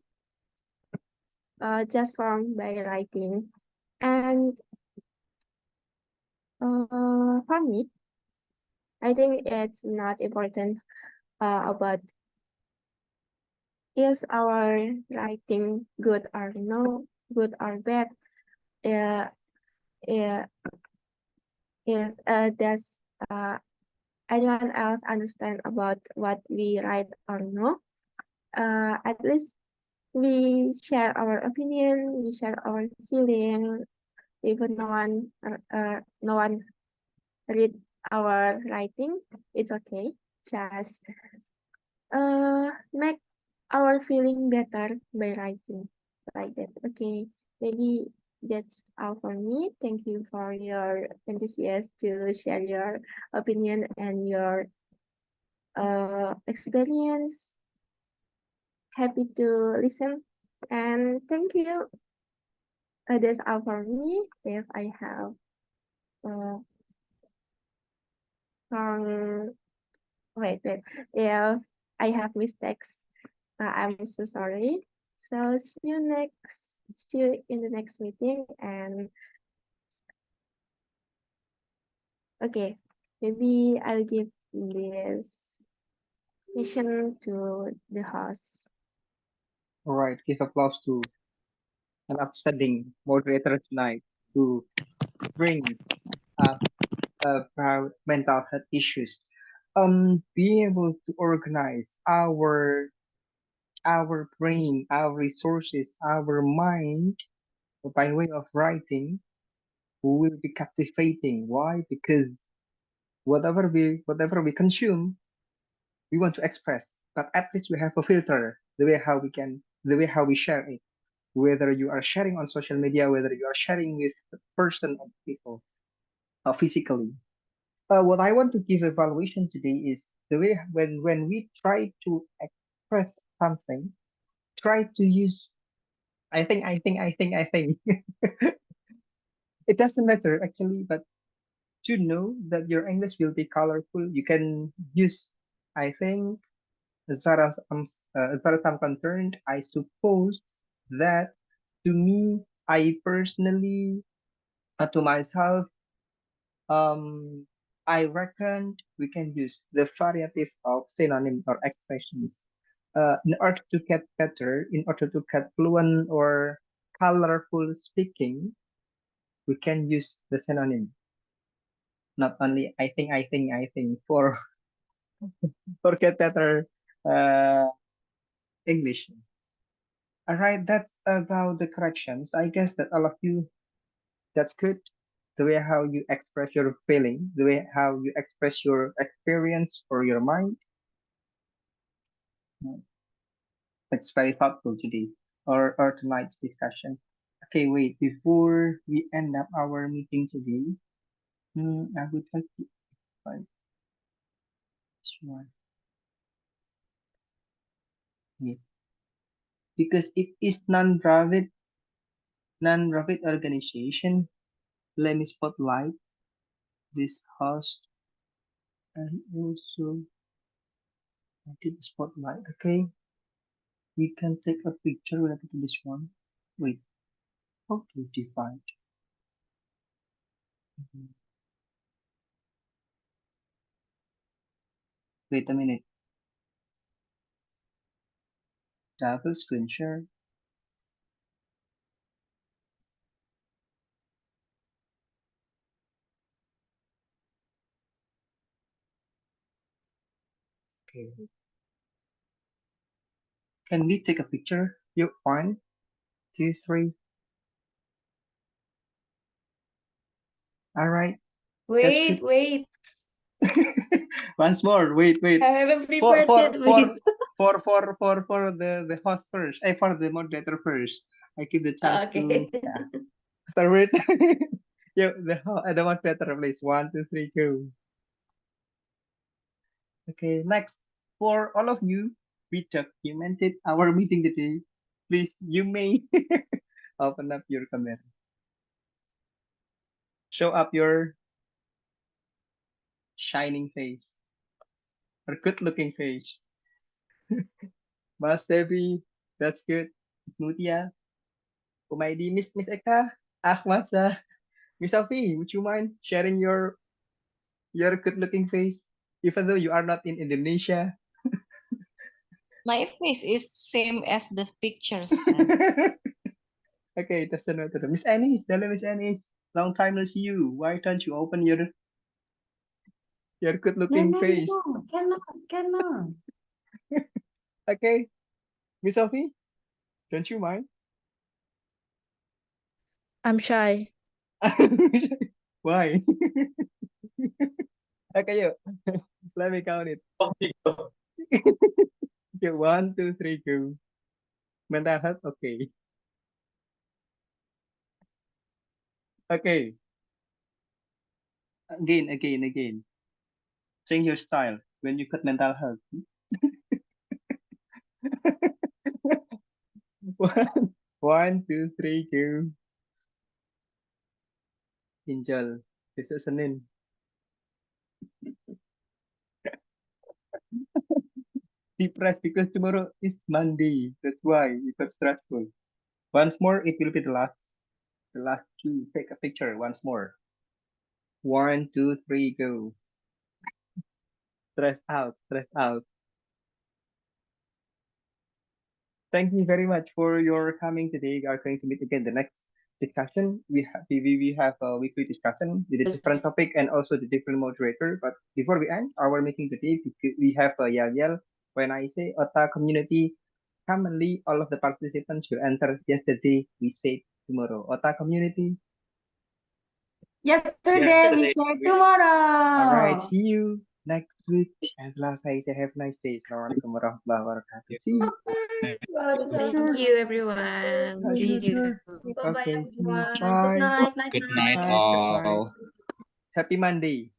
just from by writing. And for me, I think it's not important about is our writing good or no, good or bad. Does anyone else understand about what we write or no? At least we share our opinion, we share our feeling. Even no one read our writing, it's okay. Just make our feeling better by writing like that. Okay, maybe that's all for me. Thank you for your enthusiasm to share your opinion and your experience. Happy to listen, and thank you. That's all for me. If I have wait, if I have mistakes, I'm so sorry. So see you in the next meeting. And okay, maybe I'll give this session to the host. All right, give applause to an outstanding moderator tonight who brings up about mental health issues. Being able to organize our brain, our resources, our mind by way of writing will be captivating. Why? Because whatever we consume, we want to express, but at least we have a filter the way how we share it. Whether you are sharing on social media, whether you are sharing with a person or people physically. What I want to give evaluation today is the way when we try to express something, try to use I think. It doesn't matter actually, but to know that your English will be colorful, you can use I think as far as I'm concerned, I suppose that to me, I personally, to myself, I reckon we can use the variety of synonym or expressions in order to get better, in order to get fluent or colorful speaking, we can use the synonym. Not only I think for get better English. All right, that's about the corrections. I guess that all of you, that's good. The way how you express your feeling, the way how you express your experience or your mind. It's very thoughtful today or tonight's discussion. Okay, wait, before we end up our meeting today, I would like to find this one. Yeah. Because it is non-profit organization. Let me spotlight this host and also I did spotlight. Okay, we can take a picture related to this one. Wait, how to divide? Wait a minute. Double screen share. Okay. Can we take a picture? You 1, 2, 3. All right. That's good. Wait. Once more. Wait. I haven't For prepared it. Wait. for the host first. For the moderator first. I give the chance Okay. to start with. Yeah, the moderator please. 1, 2, 3, go. Okay, next. For all of you, we documented our meeting today. Please, you may open up your camera. Show up your shining face or good looking face. Mas Devi, that's good. Miss Mutia, Umaidi, Miss Eka, Ahmad, Miss Sophie, would you mind sharing your good looking face, even though you are not in Indonesia? My face is same as the pictures. Okay, that's another. Miss Annie, hello Miss Annie. Long time no see you. Why don't you open your good looking face? Cannot. Okay, Miss Sophie, don't you mind? I'm shy. Why? Okay, yuk. Let me count it. Okay, 1, 2, 3, go. Mental health, okay. Okay. Again. Change your style when you cut mental health. 1, 2, 3, go. Angel, besok Senin. Depressed because tomorrow is Monday. That's why it got stressful. Once more, it will be the last. The last two. Take a picture once more. 1, 2, 3, go. Stress out. Thank you very much for your coming today. We are going to meet again the next discussion. We have a weekly discussion with a different topic and also the different moderator. But before we end our meeting today, we have a yell. When I say OTA community, commonly all of the participants will answer yesterday we said tomorrow. OTA community. Yesterday we say tomorrow. All right, see you next week. And last I say have a nice day. Assalamualaikum warahmatullahi wabarakatuh. See you. Thank you, everyone. See you. Bye-bye, Okay, see you. everyone. Bye. Good night. Good night, Good night. all. Happy Monday.